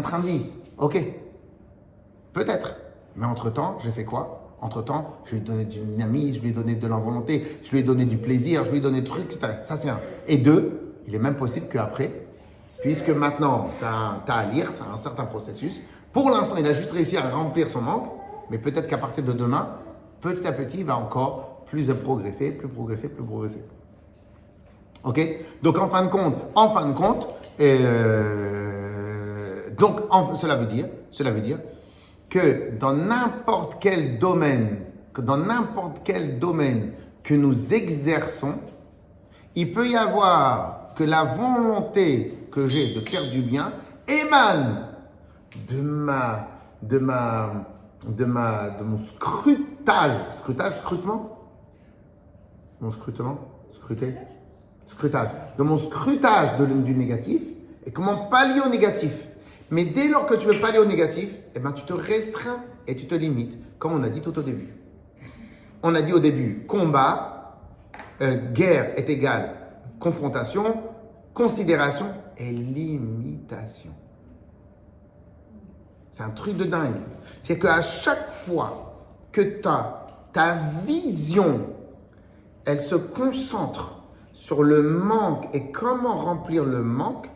S1: train de vie. Ok, peut-être. Mais entre-temps, j'ai fait quoi? Entre-temps, je lui ai donné du dynamisme, je lui ai donné de la volonté, je lui ai donné du plaisir, je lui ai donné des trucs, etc. Ça, c'est un. Et deux, il est même possible qu'après, puisque maintenant, ça a à lire, c'est un certain processus. Pour l'instant, il a juste réussi à remplir son manque, mais peut-être qu'à partir de demain, petit à petit, il va encore plus progresser, plus progresser, plus progresser. Ok? Donc, en fin de compte, cela veut dire que dans n'importe quel domaine que nous exerçons, il peut y avoir que la volonté que j'ai de faire du bien émane de mon scrutage du négatif et comment pallier au négatif. Mais dès lors que tu veux pallier au négatif, eh ben, tu te restreins et tu te limites, comme on a dit tout au début. On a dit au début, combat, guerre est égale confrontation, considération et limitation. C'est un truc de dingue. C'est qu'à chaque fois que ta vision, elle se concentre sur le manque et comment remplir le manque,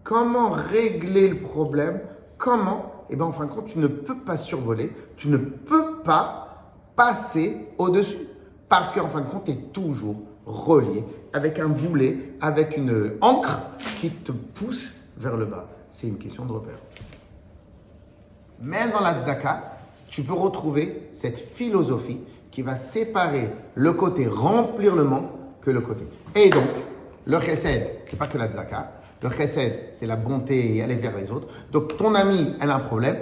S1: comment régler le problème, eh bien en fin de compte, tu ne peux pas survoler, tu ne peux pas passer au-dessus. Parce qu'en fin de compte, tu es toujours relié avec un boulet, avec une encre qui te pousse vers le bas. C'est une question de repère. Même dans la tzedaka, tu peux retrouver cette philosophie qui va séparer le côté remplir le manque que le côté. Et donc, le chesed, c'est pas que la tzedaka. Le chesed, c'est la bonté et aller vers les autres. Donc, ton ami, elle a un problème.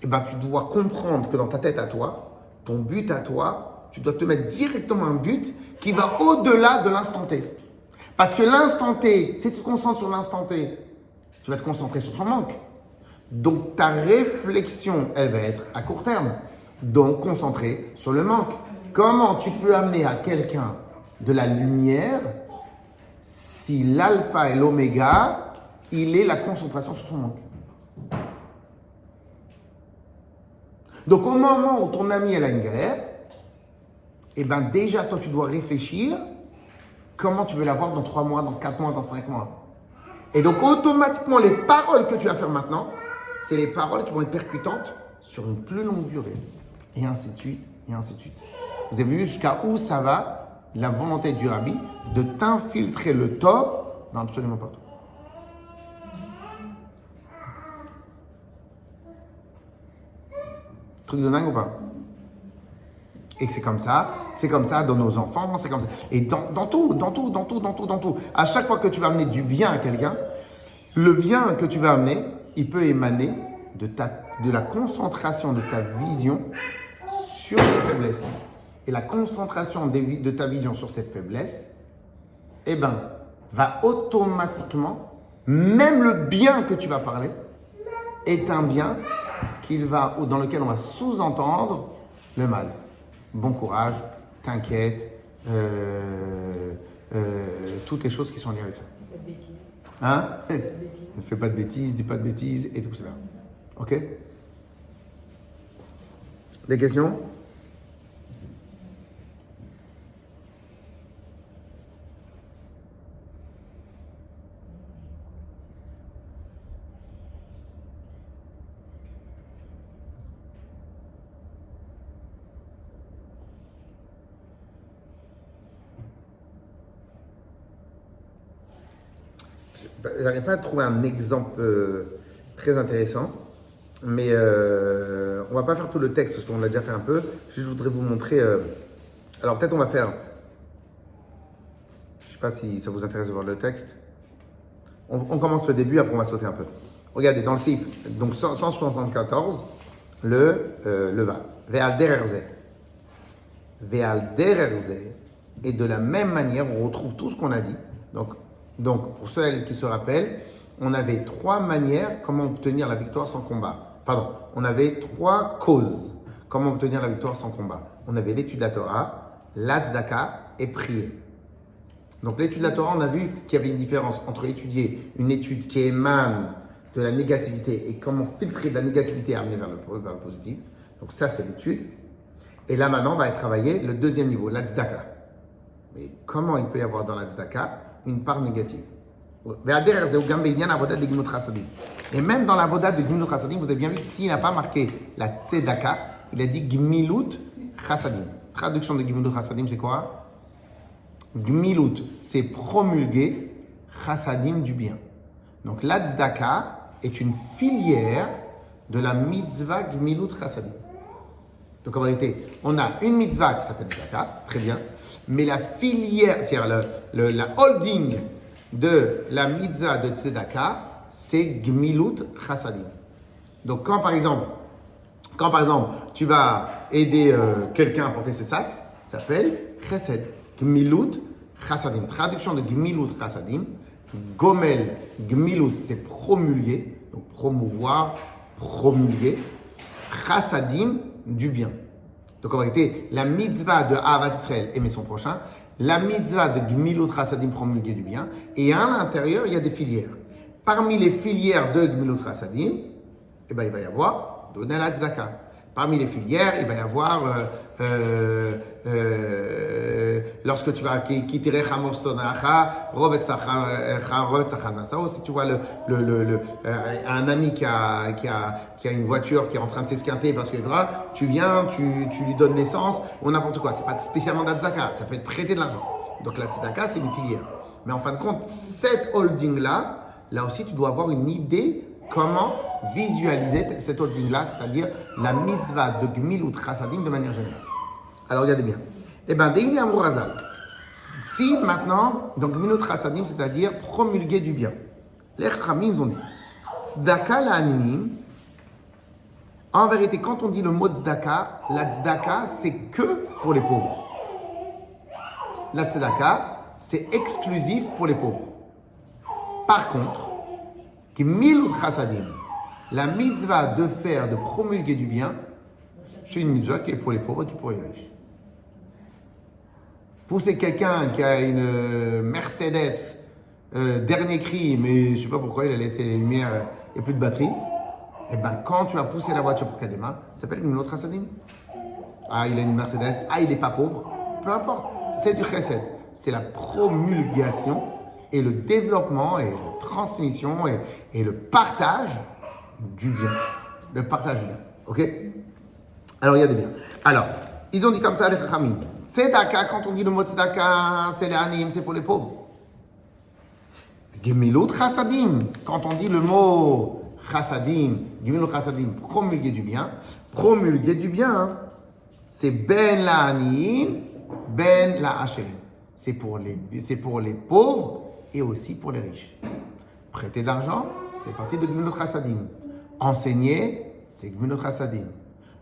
S1: Eh ben, tu dois comprendre que dans ta tête à toi, ton but à toi, tu dois te mettre directement un but qui va au-delà de l'instant T. Parce que l'instant T, si tu te concentres sur l'instant T, tu vas te concentrer sur son manque. Donc, ta réflexion, elle va être à court terme. Donc, concentrée sur le manque. Comment tu peux amener à quelqu'un de la lumière si l'alpha et l'oméga, il est la concentration sur son manque? Donc, au moment où ton ami elle a une galère, eh ben déjà, toi, tu dois réfléchir comment tu veux la voir dans 3 mois, dans 4 mois, dans 5 mois. Et donc, automatiquement, les paroles que tu vas faire maintenant, c'est les paroles qui vont être percutantes sur une plus longue durée. Et ainsi de suite, et ainsi de suite. Vous avez vu jusqu'à où ça va, la volonté du Rabbi, de t'infiltrer le top dans absolument partout. Truc de dingue ou pas? Et c'est comme ça dans nos enfants, c'est comme ça. Et dans tout. À chaque fois que tu vas amener du bien à quelqu'un, le bien que tu vas amener, il peut émaner de la concentration de ta vision sur ses faiblesses. Et la concentration de ta vision sur ses faiblesses, eh ben, va automatiquement, même le bien que tu vas parler, est un bien dans lequel on va sous-entendre le mal. Bon courage, t'inquiète, toutes les choses qui sont liées avec ça.
S2: Pas de bêtises.
S1: Hein?
S2: Pas de bêtises.
S1: Ne fais pas de bêtises, dis pas de bêtises et tout ça. Ok? Des questions? J'arrive pas à trouver un exemple très intéressant, mais on va pas faire tout le texte parce qu'on l'a déjà fait un peu. Je voudrais vous montrer. Alors peut-être on va faire. Je sais pas si ça vous intéresse de voir le texte. On commence le début, après on va sauter un peu. Regardez dans le sif, donc 174, le va. Ve'al dererze. Ve'al dererze. Et de la même manière, on retrouve tout ce qu'on a dit. Donc, pour celles qui se rappellent, on avait 3 manières comment obtenir la victoire sans combat. Pardon, on avait 3 causes comment obtenir la victoire sans combat. On avait l'étude de la Torah, la tzedaka et prier. Donc, l'étude de la Torah, on a vu qu'il y avait une différence entre étudier une étude qui émane de la négativité et comment filtrer de la négativité et amener vers le positif. Donc ça, c'est l'étude. Et là, maintenant, on va travailler le deuxième niveau, la tzedaka. Mais comment il peut y avoir dans la tzedaka une part négative? Et même dans la voda de Gmilut Chassadim, vous avez bien vu que s'il n'a pas marqué la tzedaka, il a dit Gmilut Chassadim. Traduction de Gmilut Chassadim, c'est quoi? Gmilut, c'est promulguer, Chassadim du bien. Donc la tzedaka est une filière de la mitzvah Gmilut Chassadim. Donc en réalité, on a une mitzvah qui s'appelle tzedaka, très bien, mais la filière, c'est-à-dire la holding de la mitzvah de tzedaka, c'est Gmilut Chassadim. Donc quand par exemple, tu vas aider quelqu'un à porter ses sacs, ça s'appelle Chesed, Gmilut Chassadim. Traduction de Gmilut Chassadim, Gomel, Gmilut, c'est promulguer, donc promouvoir, promulguer, Chassadim, du bien. Donc en réalité, la mitzvah de Ahavat Israël, aimer son prochain, la mitzvah de Gmilut Chassadim, promulguer du bien, et à l'intérieur, il y a des filières. Parmi les filières de Gmilut Chassadim, il va y avoir donner la tzedaka. Parmi les filières, il va y avoir lorsque tu vas quitter Chamos Sonacha, Rovet Sachar Nasao, si tu vois un ami qui a une voiture qui est en train de s'esquinter parce que tu viens, tu lui donnes l'essence ou n'importe quoi. C'est pas spécialement de la tzedaka, ça peut être prêter de l'argent. Donc la tzedaka, c'est une filière. Mais en fin de compte, cette holding-là, là aussi, tu dois avoir une idée comment visualiser cette holding-là, c'est-à-dire la mitzvah de Gmilut Chassadim de manière générale. Alors, regardez bien. Eh bien, Deini Amrou Razal. Si maintenant, donc Gmilut Chassadim, c'est-à-dire promulguer du bien. Les Chachamim ont dit Tzedaka la'aniyim. En vérité, quand on dit le mot tzedaka, la tzedaka, c'est que pour les pauvres. La tzedaka, c'est exclusif pour les pauvres. Par contre, Gmilut Chassadim, la mitzvah de faire, de promulguer du bien, c'est une mitzvah qui est pour les pauvres et qui est pour les riches. Pousser quelqu'un qui a une Mercedes dernier cri, mais je ne sais pas pourquoi il a laissé les lumières et plus de batterie, et bien quand tu vas pousser la voiture pour qu'elle démarre, ça s'appelle Gmilut Chassadim. Ah, il a une Mercedes, ah, il n'est pas pauvre, peu importe, c'est du chesed, c'est la promulgation et le développement et la transmission et le partage du bien. Le partage du bien. Ok? Alors, il y a des biens. Alors, ils ont dit comme ça, les Chachamim. Tzedaka, quand on dit le mot tzedaka, c'est les anim, c'est pour les pauvres. Gmilut Chassadim, quand on dit le mot chassadim, Gmilut Chassadim, promulguer du bien, c'est ben la anim, ben la hacherim. C'est pour les pauvres et aussi pour les riches. Prêter de l'argent, c'est partie de Gmilut Chassadim. Enseigner, c'est Gmilut Chassadim.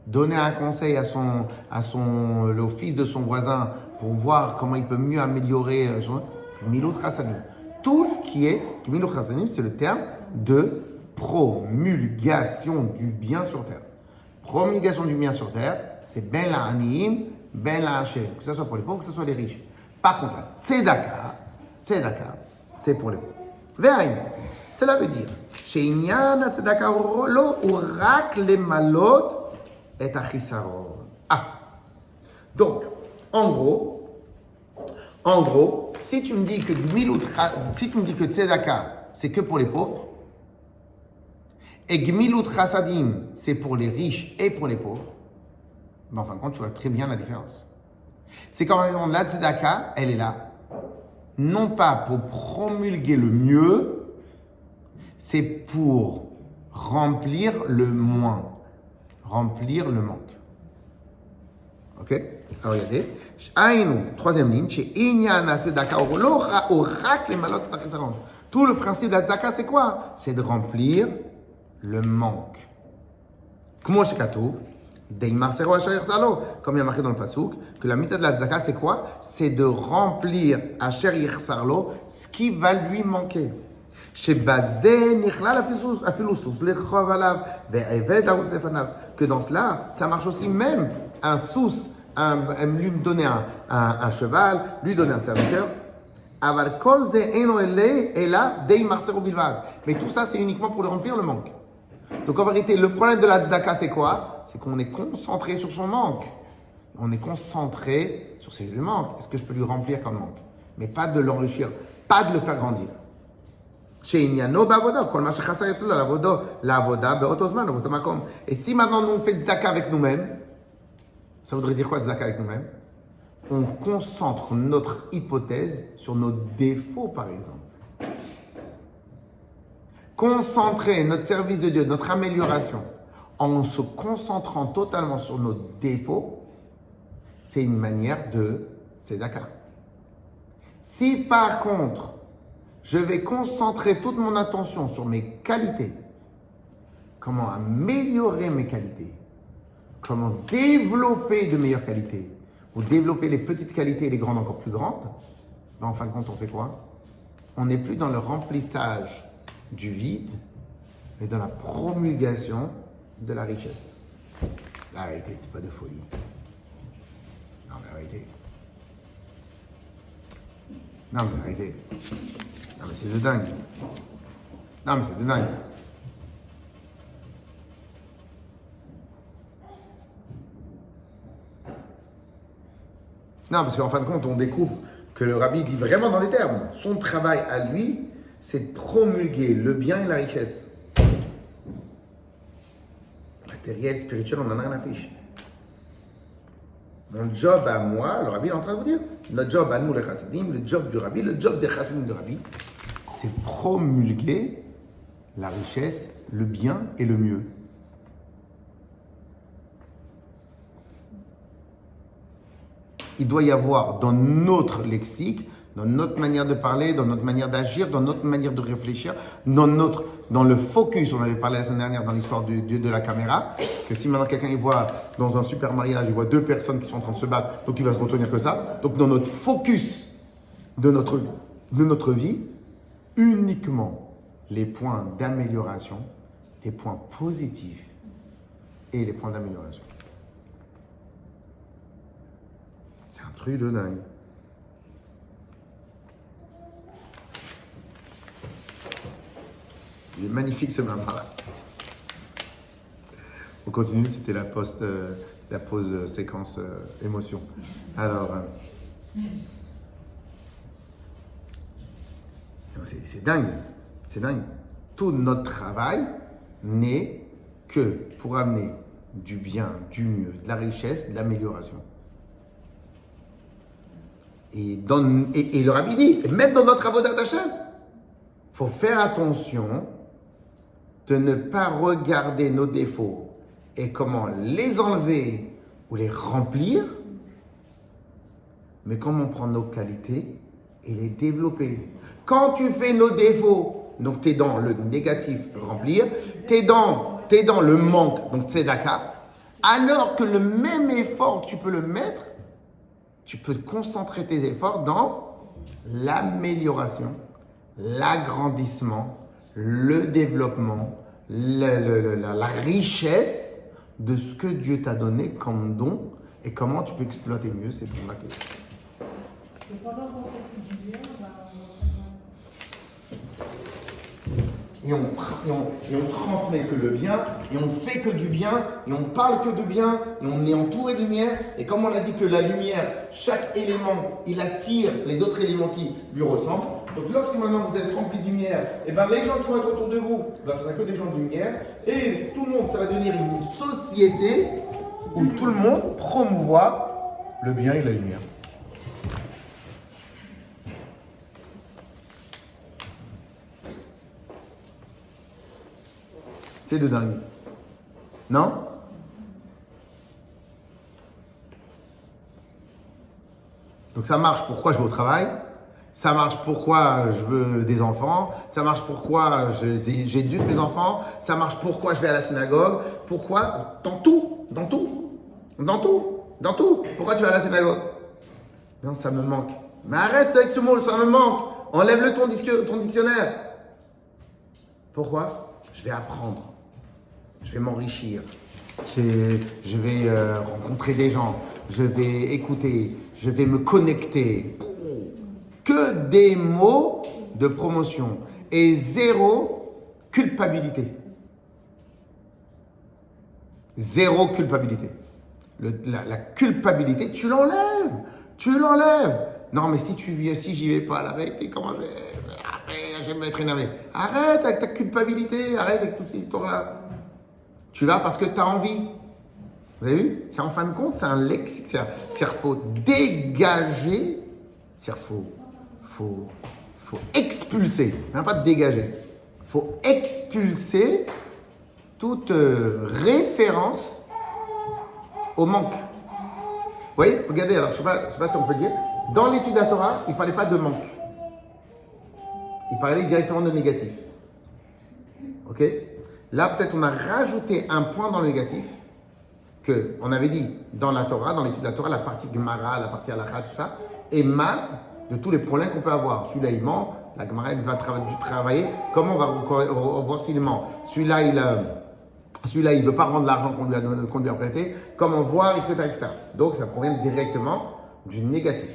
S1: Donner un conseil le fils de son voisin pour voir comment il peut mieux améliorer Gmilut Chassadim. Tout ce qui est Gmilut Chassadim, c'est le terme de promulgation du bien sur terre. Promulgation du bien sur terre, c'est ben la aniyim, ben la hacherim. Que ce soit pour les pauvres, que ce soit les riches. Par contre, la tzedaka, c'est pour les pauvres. Ve'aïn, cela veut dire, she'inyan tzedaka lo urak lemalot et achisaron. Ah, donc, en gros, si tu me dis que tzedaka, c'est que pour les pauvres, et Gmilut Chassadim, c'est pour les riches et pour les pauvres, ben, en fin de compte, tu vois très bien la différence. C'est quand même la tzedaka, elle est là, non pas pour promulguer le mieux, c'est pour remplir le moins, remplir le manque. Ok? Alors regardez. Troisième ligne. Tout le principe de la tzedaka, c'est quoi? C'est de remplir le manque. Comme il y a marqué dans le pasuk, que la mitzvah de la tzedaka, c'est quoi? C'est de remplir asher yichsarlo, ce qui va lui manquer. Que dans cela, ça marche aussi même un sous, lui donner un cheval, lui donner un serviteur. Mais tout ça, c'est uniquement pour lui remplir le manque. Donc en vérité, le problème de la tzedaka, c'est quoi? C'est qu'on est concentré sur son manque. On est concentré sur ses manques. Est-ce que je peux lui remplir comme manque? Mais pas de l'enrichir, pas de le faire grandir. Et si maintenant nous on fait tzedaka avec nous-mêmes, ça voudrait dire quoi tzedaka avec nous-mêmes? On concentre notre hypothèse sur nos défauts, par exemple. Concentrer notre service de Dieu, notre amélioration, en se concentrant totalement sur nos défauts, c'est une manière de tzedaka. Si par contre, je vais concentrer toute mon attention sur mes qualités, comment améliorer mes qualités, comment développer de meilleures qualités, ou développer les petites qualités et les grandes encore plus grandes, ben en fin de compte, on fait quoi? On n'est plus dans le remplissage du vide, mais dans la promulgation de la richesse. La vérité, c'est pas de folie. Non, mais la vérité. Non, mais la vérité. Non, mais c'est de dingue. Non, mais c'est de dingue. Non, parce qu'en fin de compte, on découvre que le rabbi dit vraiment dans les termes. Son travail à lui, c'est de promulguer le bien et la richesse. Matériel, spirituel, on en a rien à fiche. Mon job à moi, le rabbi est en train de vous dire, notre job à nous les chassidim, le job du rabbi, le job des chassidim du rabbi, c'est promulguer la richesse, le bien et le mieux. Il doit y avoir dans notre lexique, dans notre manière de parler, dans notre manière d'agir, dans notre manière de réfléchir, dans le focus. On avait parlé la semaine dernière dans l'histoire de la caméra, que si maintenant quelqu'un il voit dans un super mariage, il voit deux personnes qui sont en train de se battre, donc il va se retenir que ça. Donc dans notre focus de notre vie, uniquement les points d'amélioration, les points positifs et les points d'amélioration. C'est un truc de dingue. Il est magnifique ce mamar. On continue, c'était la pause séquence émotion. Alors, c'est dingue, c'est dingue. Tout notre travail n'est que pour amener du bien, du mieux, de la richesse, de l'amélioration. Et le rabbi dit, même dans notre avodat Hashem, il faut faire attention de ne pas regarder nos défauts et comment les enlever ou les remplir, mais comment prendre nos qualités et les développer. Quand tu fais nos défauts, donc tu es dans le négatif, remplir, tu es dans le manque, donc tzedaka, alors que le même effort, tu peux le mettre, tu peux concentrer tes efforts dans l'amélioration, l'agrandissement, le développement, la richesse de ce que Dieu t'a donné comme don et comment tu peux exploiter mieux ces dons-là.
S3: Et pendant qu'on fait du bien,
S1: Et on transmet que le bien, et on fait que du bien, et on parle que de bien, et on est entouré de lumière. Et comme on a dit que la lumière, chaque élément, il attire les autres éléments qui lui ressemblent. Donc lorsque maintenant vous êtes rempli de lumière, et ben les gens qui vont être autour de vous, ben, ça n'est que des gens de lumière. Et tout le monde, ça va devenir une société où tout le monde promouvoit le bien et la lumière. C'est de dingue. Non? Donc ça marche pourquoi je vais au travail, ça marche pourquoi je veux des enfants, ça marche pourquoi j'éduque mes enfants, ça marche pourquoi je vais à la synagogue, pourquoi dans tout. Pourquoi tu vas à la synagogue? Non, ça me manque. Mais arrête avec ce mot, ça me manque. Enlève-le ton dictionnaire. Pourquoi? Je vais apprendre. Je vais m'enrichir, je vais rencontrer des gens, je vais écouter, je vais me connecter. Que des mots de promotion et zéro culpabilité. Zéro culpabilité. La culpabilité, tu l'enlèves. Tu l'enlèves. Non, mais si j'y vais pas, la vérité, comment je vais. Après, je vais me mettre énervé. Arrête avec ta culpabilité. Arrête avec toutes ces histoires-là. Tu vas parce que tu as envie. Vous avez vu? C'est en fin de compte, c'est un lexique. C'est-à-dire faut dégager. C'est-à-dire faut expulser. Hein, pas dégager. Faut expulser toute référence au manque. Vous voyez? Regardez, alors je ne sais pas si on peut dire. Dans l'étude de la Torah, il ne parlait pas de manque. Il parlait directement de négatif. Ok? Là, peut-être on a rajouté un point dans le négatif qu'on avait dit dans la Torah, dans l'étude de la Torah, la partie Gemara, la partie Halakha, tout ça, émane de tous les problèmes qu'on peut avoir. Celui-là, il ment. La Gemara, elle va travailler. Comment on va voir s'il ment? Celui-là, il ne veut pas rendre l'argent qu'on lui a prêté. Comment voir, etc., etc. Donc, ça provient directement du négatif.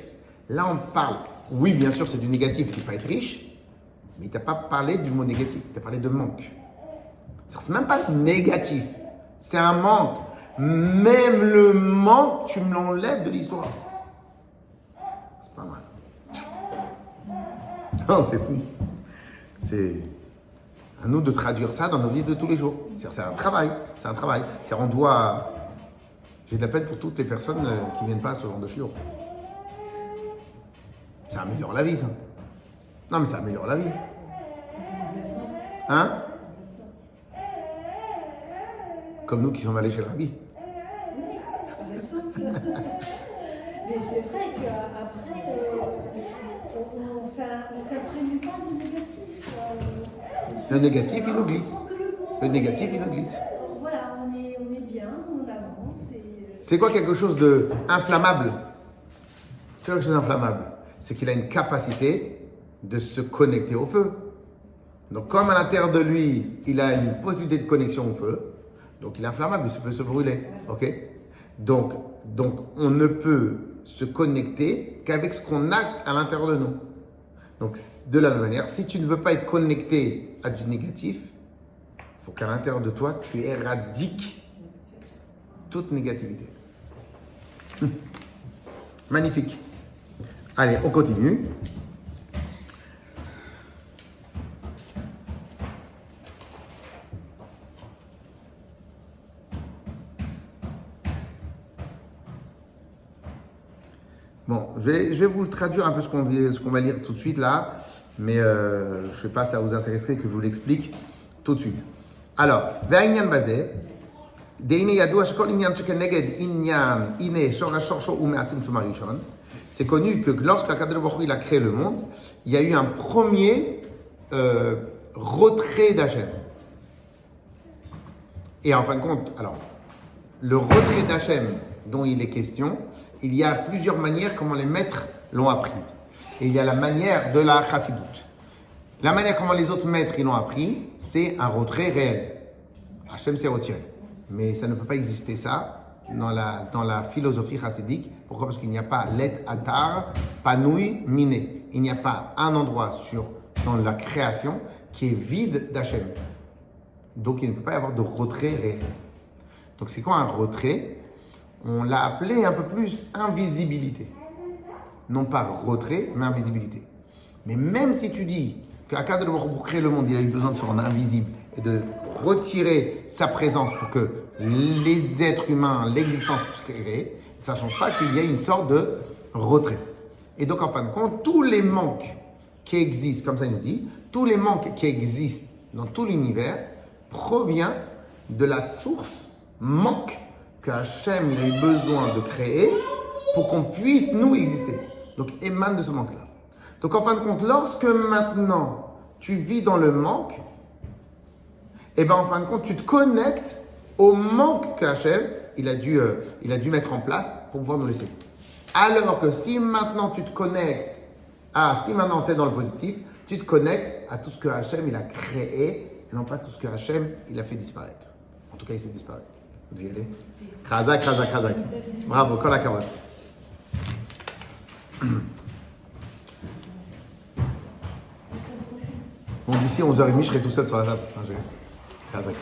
S1: Là, on parle. Oui, bien sûr, c'est du négatif, il ne peut pas être riche. Mais il ne t'a pas parlé du mot négatif. Il t'a parlé de manque. C'est même pas négatif. C'est un manque. Même le manque, tu me l'enlèves de l'histoire. C'est pas mal. Non, c'est fou. C'est à nous de traduire ça dans nos vies de tous les jours. C'est un travail. C'est un travail. On doit. J'ai de la peine pour toutes les personnes qui ne viennent pas à ce genre de shiur. Ça améliore la vie, ça. Non, mais ça améliore la vie. Hein? Comme nous qui sommes allés chez le rabbi.
S3: Mais c'est vrai qu'après, on ne s'imprègne pas du négatif.
S1: Le négatif, il nous glisse. Le négatif, il nous glisse.
S3: Voilà, on est bien, on avance.
S1: C'est quoi quelque chose d'inflammable? C'est quelque chose d'inflammable. C'est qu'il a une capacité de se connecter au feu. Donc, comme à l'intérieur de lui, il a une possibilité de connexion au feu, donc il est inflammable, il peut se brûler. Ok? Donc, on ne peut se connecter qu'avec ce qu'on a à l'intérieur de nous. Donc, de la même manière, si tu ne veux pas être connecté à du négatif, il faut qu'à l'intérieur de toi, tu éradiques toute négativité. Magnifique. Allez, on continue. Bon, je vais vous le traduire un peu ce qu'on va lire tout de suite là, mais je ne sais pas si ça vous intéresserait que je vous l'explique tout de suite. Alors, Ve'inyan bazeh, de'ine yadua shekol inyan shekeneged inyan ine shorash shorsho u'me'atzim tzum harishon. C'est connu que lorsque Akadosh Baruch Hu il a créé le monde, il y a eu un premier retrait d'Hachem. Et en fin de compte, alors, le retrait d'Hachem dont il est question, il y a plusieurs manières comment les maîtres l'ont apprise. Et il y a la manière de la chassidoute. La manière comment les autres maîtres ils l'ont appris, c'est un retrait réel. Hachem s'est retiré. Mais ça ne peut pas exister ça dans la philosophie chassidique. Pourquoi? Parce qu'il n'y a pas let atar, panoui, miné. Il n'y a pas un endroit dans la création qui est vide d'Hachem. Donc il ne peut pas y avoir de retrait réel. Donc c'est quoi un retrait? On l'a appelé un peu plus invisibilité. Non pas retrait, mais invisibilité. Mais même si tu dis qu'Akadosh Baruch Hu, pour créer le monde, il a eu besoin de se rendre invisible et de retirer sa présence pour que les êtres humains, l'existence puisse créer, ça ne change pas qu'il y ait une sorte de retrait. Et donc en fin de compte, tous les manques qui existent, comme ça il nous dit, tous les manques qui existent dans tout l'univers proviennent de la source manque que Hachem il a eu besoin de créer pour qu'on puisse nous exister. Donc émane de ce manque-là. Donc en fin de compte, lorsque maintenant tu vis dans le manque, et bien en fin de compte tu te connectes au manque que Hachem il a dû mettre en place pour pouvoir nous laisser. Alors que si maintenant tu te connectes si maintenant tu es dans le positif, tu te connectes à tout ce que Hachem il a créé et non pas tout ce que Hachem il a fait disparaître. En tout cas il s'est disparu. Vous devez y aller. Khazak, khazak, khazak. Bravo, kol hakavod. Bon, d'ici 11h30, je serai tout seul sur la table. Khazak.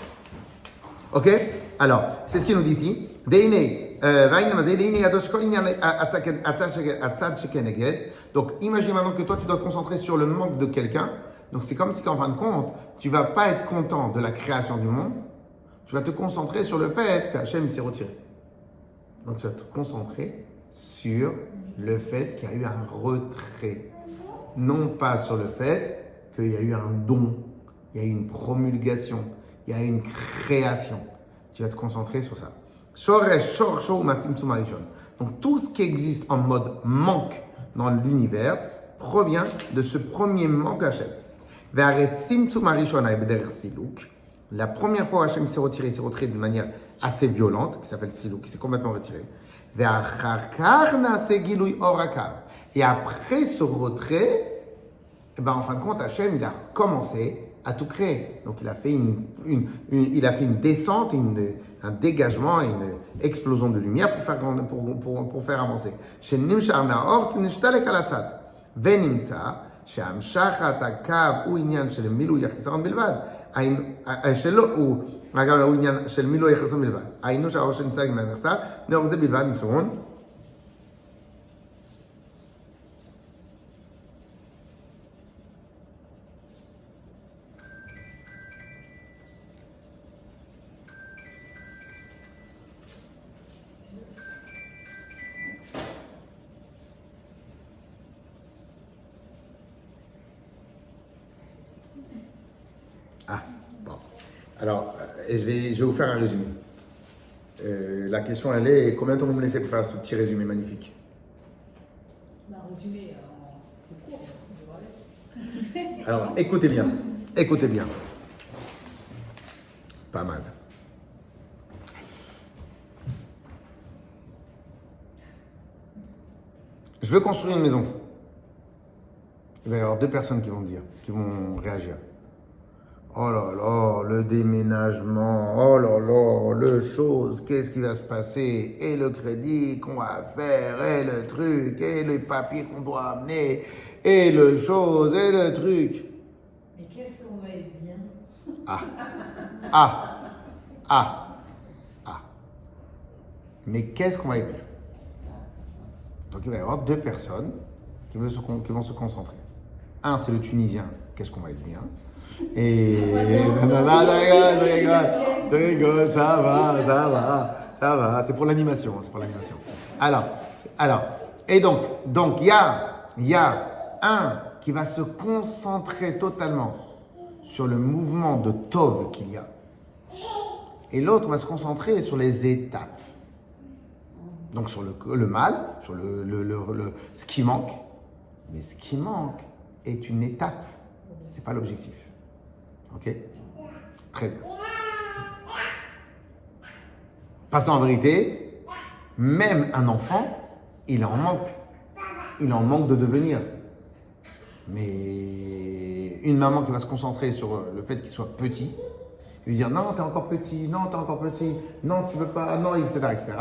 S1: Ok? Alors, c'est ce qu'il nous dit ici. Donc, imagine maintenant que toi, tu dois te concentrer sur le manque de quelqu'un. Donc, c'est comme si, en fin de compte, tu ne vas pas être content de la création du monde. Tu vas te concentrer sur le fait qu'Hachem s'est retiré. Donc, tu vas te concentrer sur le fait qu'il y a eu un retrait. Non pas sur le fait qu'il y a eu un don, il y a eu une promulgation, il y a eu une création. Tu vas te concentrer sur ça. Donc tout ce qui existe en mode manque dans l'univers provient de ce premier manque Hachem. La première fois Hachem s'est retiré de manière assez violente, qui s'appelle Siluk, qui s'est complètement retiré. Et après ce retrait, en fin de compte, Hachem, il a commencé à tout créer. Donc, il a fait une descente, un dégagement, une explosion de lumière pour faire avancer. Ah, bon. Alors, je vais vous faire un résumé. La question, elle est, combien de temps vous me laissez pour faire ce petit résumé magnifique?
S2: Résumé, c'est court. On va aller.
S1: Alors, écoutez bien. Écoutez bien. Pas mal. Je veux construire une maison. Il va y avoir deux personnes qui vont réagir. Oh là là, le déménagement, oh là là, le chose, qu'est-ce qui va se passer? Et le crédit qu'on va faire, et le truc, et les papiers qu'on doit amener, et le chose, et le truc.
S3: Mais qu'est-ce qu'on va être bien?
S1: Mais qu'est-ce qu'on va être bien? Donc il va y avoir deux personnes qui vont se concentrer. Un, c'est le Tunisien, qu'est-ce qu'on va être bien? Et je rigole, ça va, c'est pour l'animation, Alors, et donc il y a un qui va se concentrer totalement sur le mouvement de Tov qu'il y a, et l'autre va se concentrer sur les étapes. Donc sur le mal, sur ce qui manque, mais ce qui manque est une étape, c'est pas l'objectif. Ok? Très bien. Parce qu'en vérité, même un enfant, il en manque. Il en manque de devenir. Mais une maman qui va se concentrer sur le fait qu'il soit petit, lui dire non, t'es encore petit, non, tu veux pas, non, etc., etc.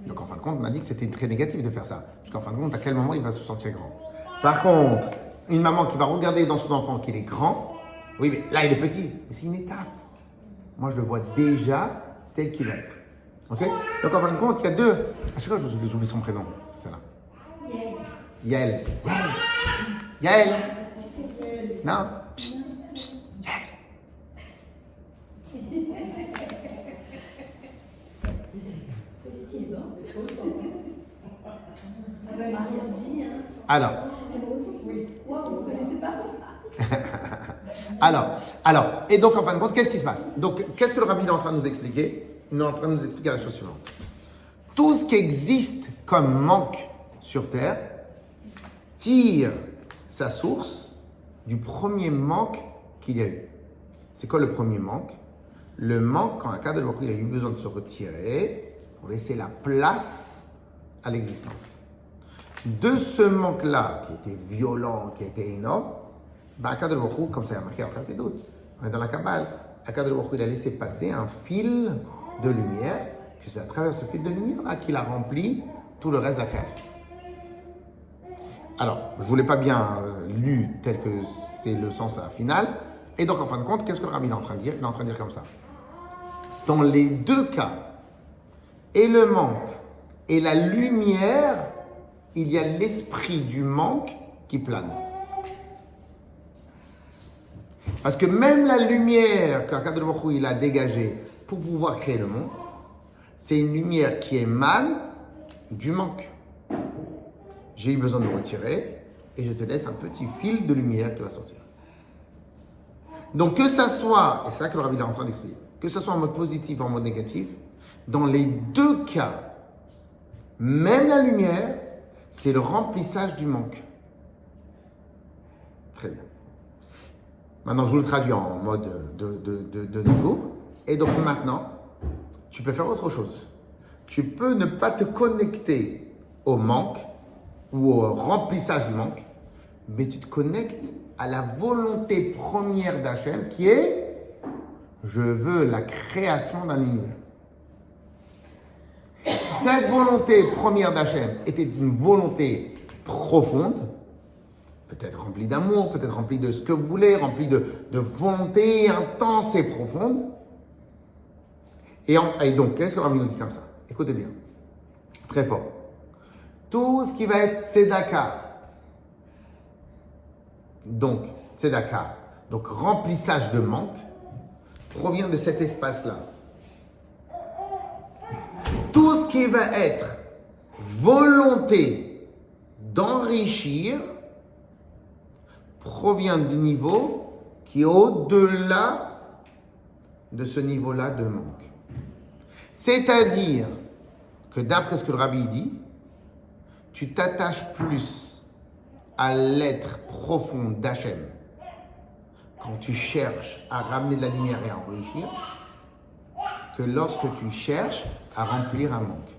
S1: Donc en fin de compte, on m'a dit que c'était très négatif de faire ça. Parce qu'en fin de compte, à quel moment il va se sentir grand? Par contre, une maman qui va regarder dans son enfant qu'il est grand, oui, mais là, il est petit. Mais c'est une étape. Moi, je le vois déjà tel qu'il va être. Ok? Donc, en fin de compte, il y a deux. À chaque fois, j'oublie son prénom. C'est là. Yael. Yael. Non. Psst, psst. Yael. Alors. Alors, et donc en fin de compte, qu'est-ce qui se passe? Donc, qu'est-ce que le rabbi est en train de nous expliquer? Il est en train de nous expliquer la chose suivante. Tout ce qui existe comme manque sur Terre tire sa source du premier manque qu'il y a eu. C'est quoi le premier manque? Le manque quand un cas de l'autre, il a eu besoin de se retirer pour laisser la place à l'existence. De ce manque-là, qui était violent, qui était énorme, Akadosh Baruch Hu, comme ça il y a marqué après c'est d'autres, on est dans la Kabbale, Akadosh Baruch Hu, il a laissé passer un fil de lumière, que c'est à travers ce fil de lumière là qu'il a rempli tout le reste de la création. Alors, je ne vous l'ai pas bien lu tel que c'est le sens final, et donc en fin de compte, qu'est-ce que le rabbi est en train de dire? Il est en train de dire comme ça. dans les deux cas, et le manque et la lumière, il y a l'esprit du manque qui plane. Parce que même la lumière qu'Akadosh Baruch Hu, il a dégagée pour pouvoir créer le monde, c'est une lumière qui émane du manque. J'ai eu besoin de me retirer et je te laisse un petit fil de lumière qui va sortir. Donc que ça soit, et c'est ça que le rabbi est en train d'expliquer, que ce soit en mode positif ou en mode négatif, dans les deux cas, même la lumière, c'est le remplissage du manque. Très bien. Maintenant, je vous le traduis en mode de nos jours. Et donc maintenant, tu peux faire autre chose. Tu peux ne pas te connecter au manque ou au remplissage du manque, mais tu te connectes à la volonté première d'Hachem qui est « Je veux la création d'un univers ». Cette volonté première d'Hachem était une volonté profonde, peut-être remplie d'amour, peut-être remplie de ce que vous voulez, remplie de volonté intense et profonde. Et donc, qu'est-ce que Rabbi nous dit comme ça? Écoutez bien, très fort. Tout ce qui va être tzedaka, donc tzedaka, donc remplissage de manque, provient de cet espace-là. Tout ce qui va être volonté d'enrichir provient du niveau qui est au-delà de ce niveau-là de manque. C'est-à-dire que d'après ce que le rabbi dit, tu t'attaches plus à l'être profond d'Hachem quand tu cherches à ramener de la lumière et à enrichir que lorsque tu cherches à remplir un manque.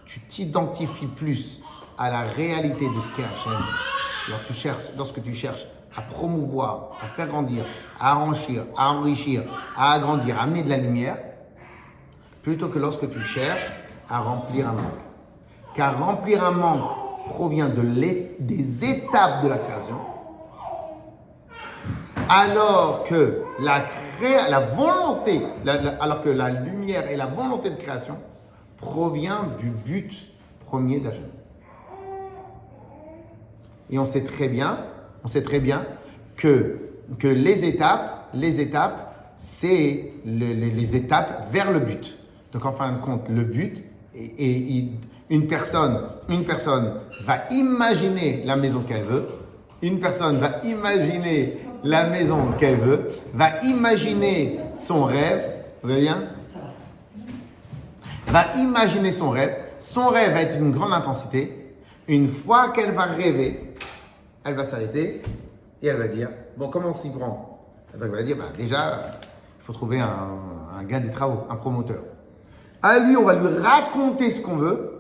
S1: Tu t'identifies plus à la réalité de ce qu'est Hachem lorsque tu cherches à promouvoir, à faire grandir, à enrichir, à agrandir, à amener de la lumière, plutôt que lorsque tu cherches à remplir un manque. Car remplir un manque provient des étapes de la création, alors que la volonté, alors que la lumière et la volonté de création provient du but premier d'Hachem. Et on sait très bien que les étapes, c'est les étapes vers le but. Donc en fin de compte, le but, une personne va imaginer la maison qu'elle veut, une personne va imaginer la maison qu'elle veut, va imaginer son rêve, vous allez bien ? Va imaginer son rêve va être d'une grande intensité. Une fois qu'elle va rêver, elle va s'arrêter et elle va dire, bon, comment on s'y prend ? Donc elle va dire, déjà, il faut trouver un gars des travaux, un promoteur. À lui, on va lui raconter ce qu'on veut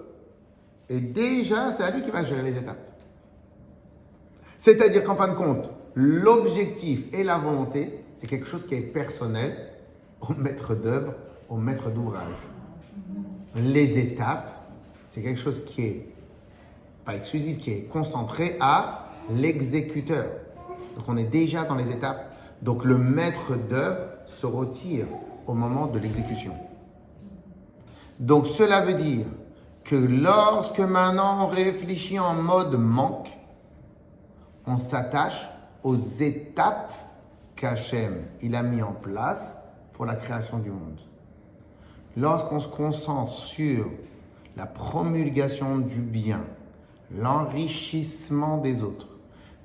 S1: et déjà, c'est à lui qui va gérer les étapes. C'est-à-dire qu'en fin de compte, l'objectif et la volonté, c'est quelque chose qui est personnel au maître d'œuvre, au maître d'ouvrage. Les étapes, c'est quelque chose qui est pas exclusif, qui est concentré à l'exécuteur. Donc on est déjà dans les étapes. Donc le maître d'œuvre se retire au moment de l'exécution. Donc cela veut dire que lorsque maintenant on réfléchit en mode manque, on s'attache aux étapes qu'Hachem il a mis en place pour la création du monde. Lorsqu'on se concentre sur la promulgation du bien, l'enrichissement des autres,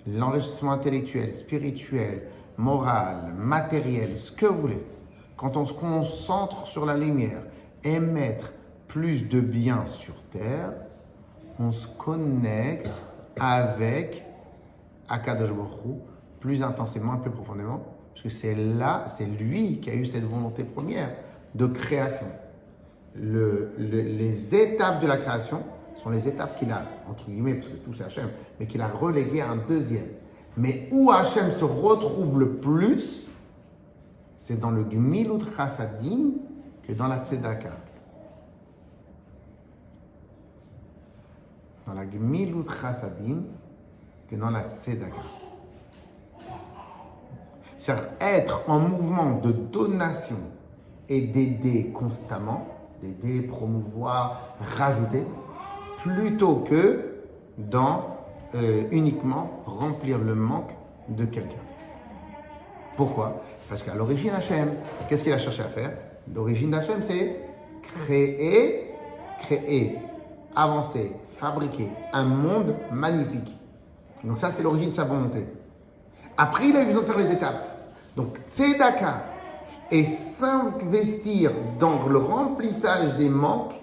S1: l'enrichissement intellectuel, spirituel, moral, matériel, ce que vous voulez, quand on se concentre sur la lumière et mettre plus de bien sur terre, on se connecte avec Akadosh Baruch Hu plus intensément et plus profondément, parce que c'est lui qui a eu cette volonté première de création. Les étapes de la création sont les étapes qu'il a, entre guillemets, parce que tout c'est Hachem, mais qu'il a relégué à un deuxième. Mais où Hachem se retrouve le plus, c'est dans le Gmilut Chasadim que dans la Tzedaka. Dans la Gmilut Chasadim que dans la Tzedaka. C'est-à-dire être en mouvement de donation et d'aider constamment, d'aider, promouvoir, rajouter, plutôt que dans uniquement remplir le manque de quelqu'un. Pourquoi? Parce qu'à l'origine, Hachem, qu'est-ce qu'il a cherché à faire? L'origine d'Hachem, c'est créer, avancer, fabriquer un monde magnifique. Donc ça, c'est l'origine de sa volonté. Après, il a eu besoin de faire les étapes. Donc, tzedaka et s'investir dans le remplissage des manques,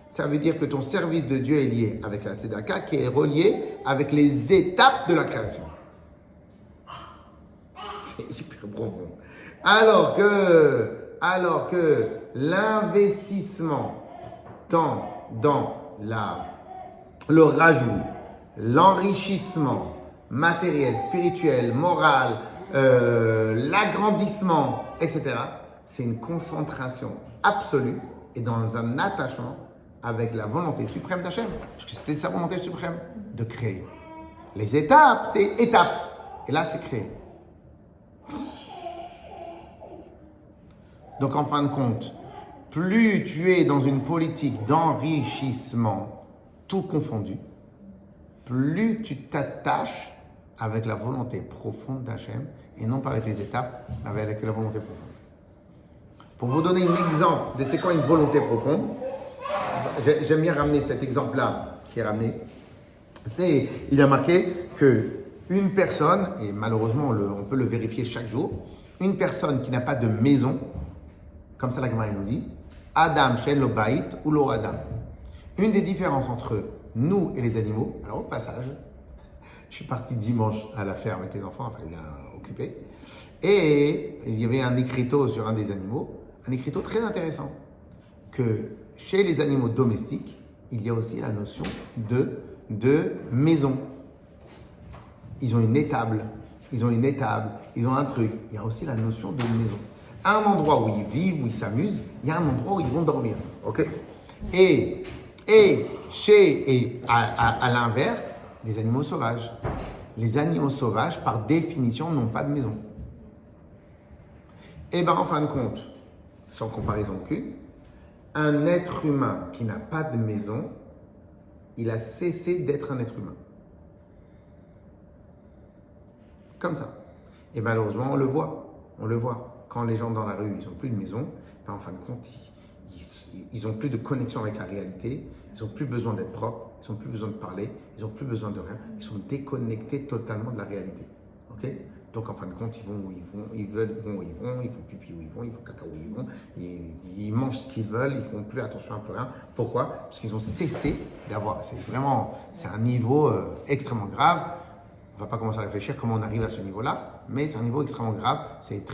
S1: ça veut dire que ton service de Dieu est lié avec la tzedaka, qui est relié avec les étapes de la création. C'est hyper profond. Alors que l'investissement dans le rajout, l'enrichissement matériel, spirituel, moral, l'agrandissement, etc., c'est une concentration absolue et dans un attachement avec la volonté suprême d'Hachem. Parce que c'était sa volonté suprême de créer. Les étapes, c'est étapes. Et là, c'est créer. Donc, en fin de compte, plus tu es dans une politique d'enrichissement, tout confondu, plus tu t'attaches avec la volonté profonde d'Hachem et non pas avec les étapes, mais avec la volonté profonde. Pour vous donner un exemple de c'est quoi une volonté profonde, j'aime bien ramener cet exemple-là qui est ramené. Il a marqué que une personne, et malheureusement on peut le vérifier chaque jour, une personne qui n'a pas de maison, comme ça la Gemara nous dit, Adam shen lo bait ou lo Adam. Une des différences entre nous et les animaux, alors au passage, je suis parti dimanche à la ferme avec les enfants, enfin il est occupé, et il y avait un écriteau sur un des animaux, un écriteau très intéressant, que chez les animaux domestiques, il y a aussi la notion de maison. Ils ont une étable, ils ont un truc, il y a aussi la notion de maison. À un endroit où ils vivent, où ils s'amusent, il y a un endroit où ils vont dormir, ok? Et à l'inverse, les animaux sauvages. Les animaux sauvages, par définition, n'ont pas de maison. Et bien, en fin de compte, sans comparaison aucune, un être humain qui n'a pas de maison, il a cessé d'être un être humain. Comme ça. Et malheureusement, on le voit. Quand les gens dans la rue, ils n'ont plus de maison, ben, en fin de compte, ils n'ont plus de connexion avec la réalité, ils n'ont plus besoin d'être propres, ils n'ont plus besoin de parler, ils n'ont plus besoin de rien, ils sont déconnectés totalement de la réalité. Ok? Donc en fin de compte, ils vont où ils vont, ils font pipi où ils vont, ils font caca où ils vont, ils mangent ce qu'ils veulent, ils ne font plus attention à plus rien. Pourquoi? Parce qu'ils ont cessé d'avoir. C'est un niveau extrêmement grave. On ne va pas commencer à réfléchir comment on arrive à ce niveau-là, mais c'est un niveau extrêmement grave. C'est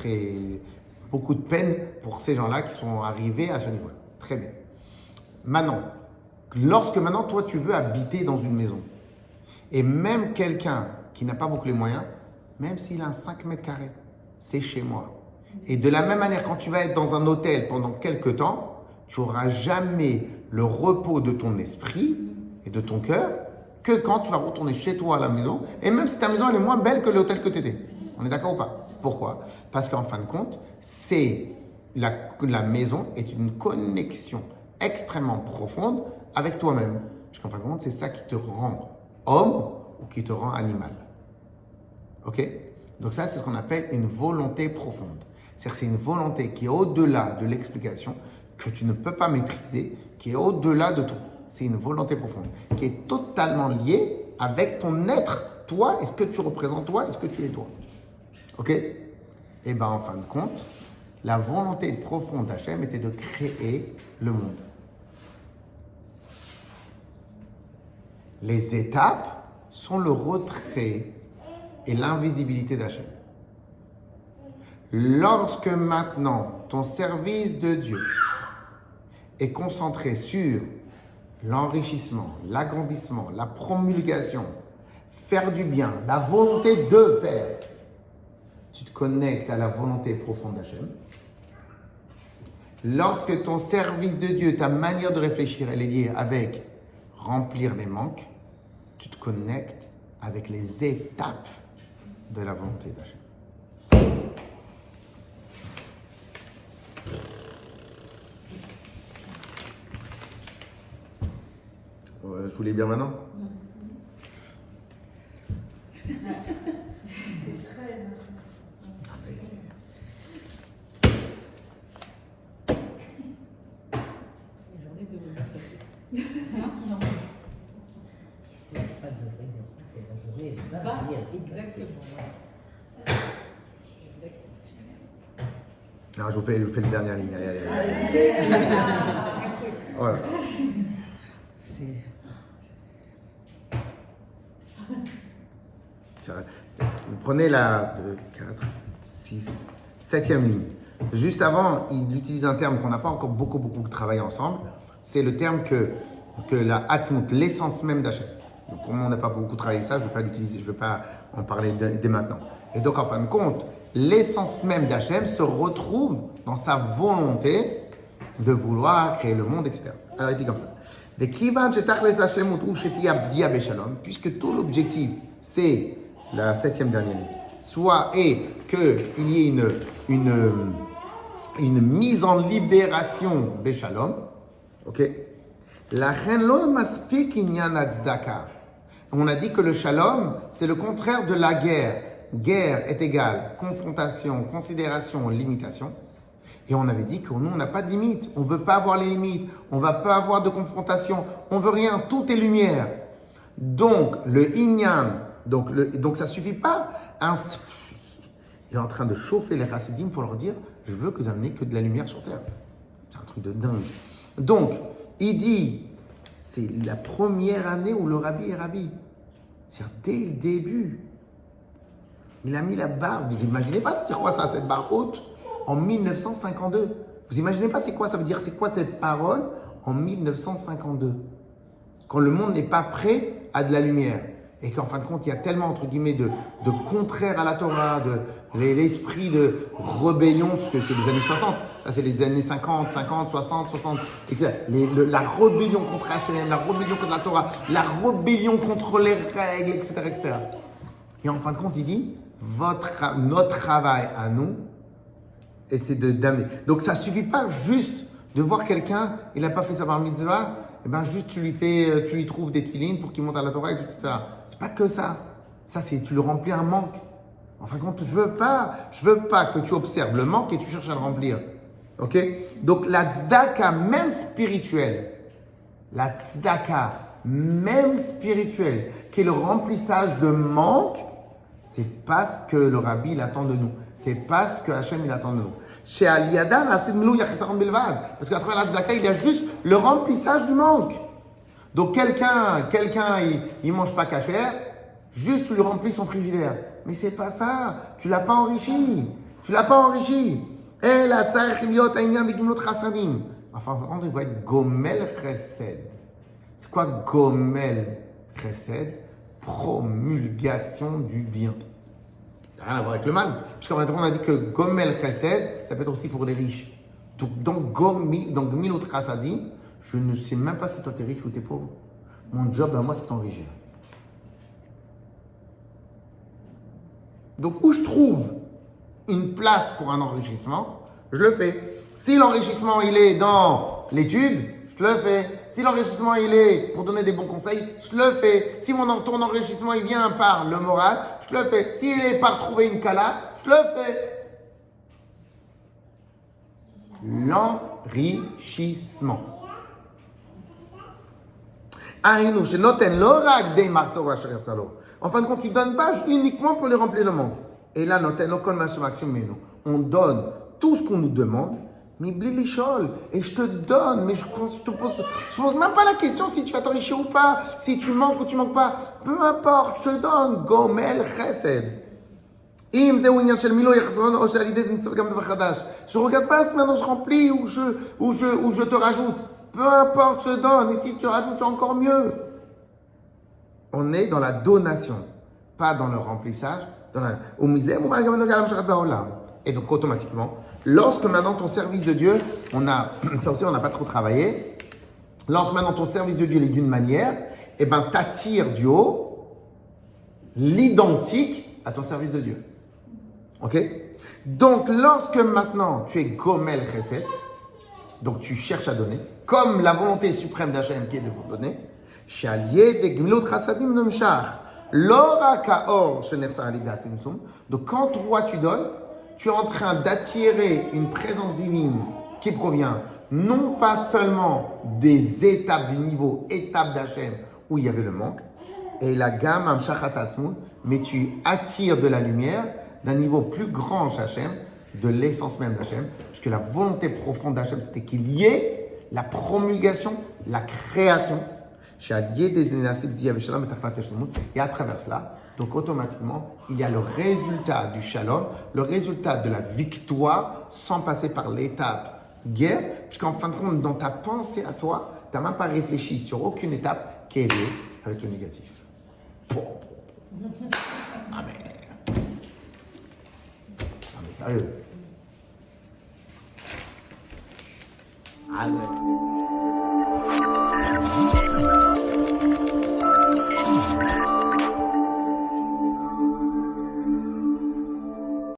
S1: beaucoup de peine pour ces gens-là qui sont arrivés à ce niveau-là. Très bien. Maintenant, toi, tu veux habiter dans une maison, et même quelqu'un qui n'a pas beaucoup les moyens, même s'il a un 5 mètres carrés, c'est chez moi. Et de la même manière, quand tu vas être dans un hôtel pendant quelques temps, tu n'auras jamais le repos de ton esprit et de ton cœur que quand tu vas retourner chez toi à la maison, et même si ta maison elle est moins belle que l'hôtel que tu étais. On est d'accord ou pas? Pourquoi? Parce qu'en fin de compte, la maison est une connexion extrêmement profonde avec toi-même. Parce qu'en fin de compte, c'est ça qui te rend homme ou qui te rend animal. Ok? Donc ça, c'est ce qu'on appelle une volonté profonde. C'est-à-dire c'est une volonté qui est au-delà de l'explication, que tu ne peux pas maîtriser, qui est au-delà de tout. C'est une volonté profonde, qui est totalement liée avec ton être, toi, est-ce que tu représentes toi, est-ce que tu es toi. Ok? Et bien en fin de compte, la volonté profonde d'Hachem était de créer le monde. Les étapes sont le retrait et l'invisibilité d'Hachem. Lorsque maintenant ton service de Dieu est concentré sur l'enrichissement, l'agrandissement, la promulgation, faire du bien, la volonté de faire, tu te connectes à la volonté profonde d'Hachem. Lorsque ton service de Dieu, ta manière de réfléchir, elle est liée avec remplir les manques, tu te connectes avec les étapes de la volonté d'Hachem. Je voulais bien maintenant.
S3: C'est très.
S2: La journée devrait bien se passer.
S3: Non.
S4: Pas de réunion. C'est la journée va
S2: Va,
S4: venir.
S2: exactement. Exactement.
S1: Non, je vous fais le dernier ligne. Allez. Oh là là.
S4: C'est.
S1: Vous prenez la 2, 4, 6, 7e ligne. Juste avant, il utilise un terme qu'on n'a pas encore beaucoup travaillé ensemble. C'est le terme que la Hatzmut, l'essence même d'Hachem. Donc, comme on n'a pas beaucoup travaillé ça, je ne vais pas l'utiliser, je ne vais pas en parler dès maintenant. Et donc, en fin de compte, l'essence même d'Hachem se retrouve dans sa volonté de vouloir créer le monde, etc. Alors, il dit comme ça. Puisque tout l'objectif, c'est la 7e dernière ligne, soit et qu'il y ait une mise en libération Béchalom, ok? La on a dit que le shalom, c'est le contraire de la guerre. Guerre est égale confrontation, considération, limitation. Et on avait dit que nous, on n'a pas de limite. On ne veut pas avoir les limites. On ne va pas avoir de confrontation. On ne veut rien. Tout est lumière. Donc, le inyan, donc ça ne suffit pas. Il est en train de chauffer les chassidim pour leur dire « Je veux que vous ameniez que de la lumière sur terre. » C'est un truc de dingue. Donc, il dit, c'est la première année où le rabbi est rabbi. C'est-à-dire, dès le début, il a mis la barre. Vous imaginez pas c'est quoi ça, cette barre haute, en 1952. Vous imaginez pas c'est quoi ça veut dire, c'est quoi cette parole en 1952. Quand le monde n'est pas prêt à de la lumière. Et qu'en fin de compte, il y a tellement, entre guillemets, de contraires à la Torah, l'esprit de rébellion, parce que c'est les années 60, ça c'est les années 50, 60, etc. La rébellion contre Hachem, la rébellion contre la Torah, la rébellion contre les règles, etc., etc. Et en fin de compte, il dit, notre travail à nous, et c'est d'amener. Donc ça ne suffit pas juste de voir quelqu'un, il n'a pas fait sa bar mitzvah, et ben juste tu lui trouves des tefilines pour qu'il monte à la Torah, etc. C'est pas que ça. Ça, c'est tu le remplis un manque. En fin de compte, je veux pas que tu observes le manque et tu cherches à le remplir. Ok? Donc la tzedaka, même spirituelle, qui est le remplissage de manque, c'est pas ce que le rabbi il attend de nous. C'est pas ce que Hachem il attend de nous. Chez Aliadan, parce qu'à travers la tzedaka, il y a juste le remplissage du manque. Donc quelqu'un il mange pas cachère, juste tu lui remplis son frigidaire. Mais c'est pas ça. Tu l'as pas enrichi. Et la tzarech liot ha'inyan de gimlot chassadim. Enfin, il va être gomel chesed. C'est quoi gomel chesed? Promulgation du bien. Ça n'a rien à voir avec le mal. Puisqu'en fait, on a dit que gomel chesed, ça peut être aussi pour les riches. Donc, dans gimlot chassadim, je ne sais même pas si toi t'es riche ou t'es pauvre. Mon job à moi, c'est t'enrichir. Donc, où je trouve une place pour un enrichissement, je le fais. Si l'enrichissement, il est dans l'étude, je le fais. Si l'enrichissement, il est pour donner des bons conseils, je le fais. Si ton enrichissement, il vient par le moral, je le fais. S'il est par trouver une kala, je le fais. L'enrichissement. En fin de compte, tu ne donnes pas uniquement pour les remplir le manque. Et là, on donne tout ce qu'on nous demande, mais et je te donne, mais je pose même pas la question si tu vas t'enrichir ou pas, si tu manques ou tu manques pas. Peu importe, je te donne. Gomel chesed. Je regarde pas si maintenant je remplis ou je te rajoute. Peu importe, je donne. Et si tu rajoutes, c'est encore mieux. On est dans la donation, pas dans le remplissage. Et donc automatiquement, lorsque maintenant ton service de Dieu, ça aussi on n'a pas trop travaillé, lorsque maintenant ton service de Dieu est d'une manière, et ben t'attires du haut l'identique à ton service de Dieu. Ok? Donc lorsque maintenant tu es Gomel Chesed, donc tu cherches à donner, comme la volonté suprême d'Hachem qui est de vous donner, Donc quand toi tu donnes, tu es en train d'attirer une présence divine qui provient non pas seulement des étapes du niveau, étape d'Hachem où il y avait le manque, et la gamme Amshachat Atzmut, mais tu attires de la lumière d'un niveau plus grand chez Hachem, de l'essence même d'Hachem, puisque la volonté profonde d'Hachem, c'était qu'il y ait la promulgation, la création, et à travers cela, donc automatiquement, il y a le résultat du shalom, le résultat de la victoire, sans passer par l'étape guerre, puisqu'en fin de compte, dans ta pensée à toi, tu n'as même pas réfléchi sur aucune étape qui est liée avec le négatif. Ah mais sérieux. Ah, ouais.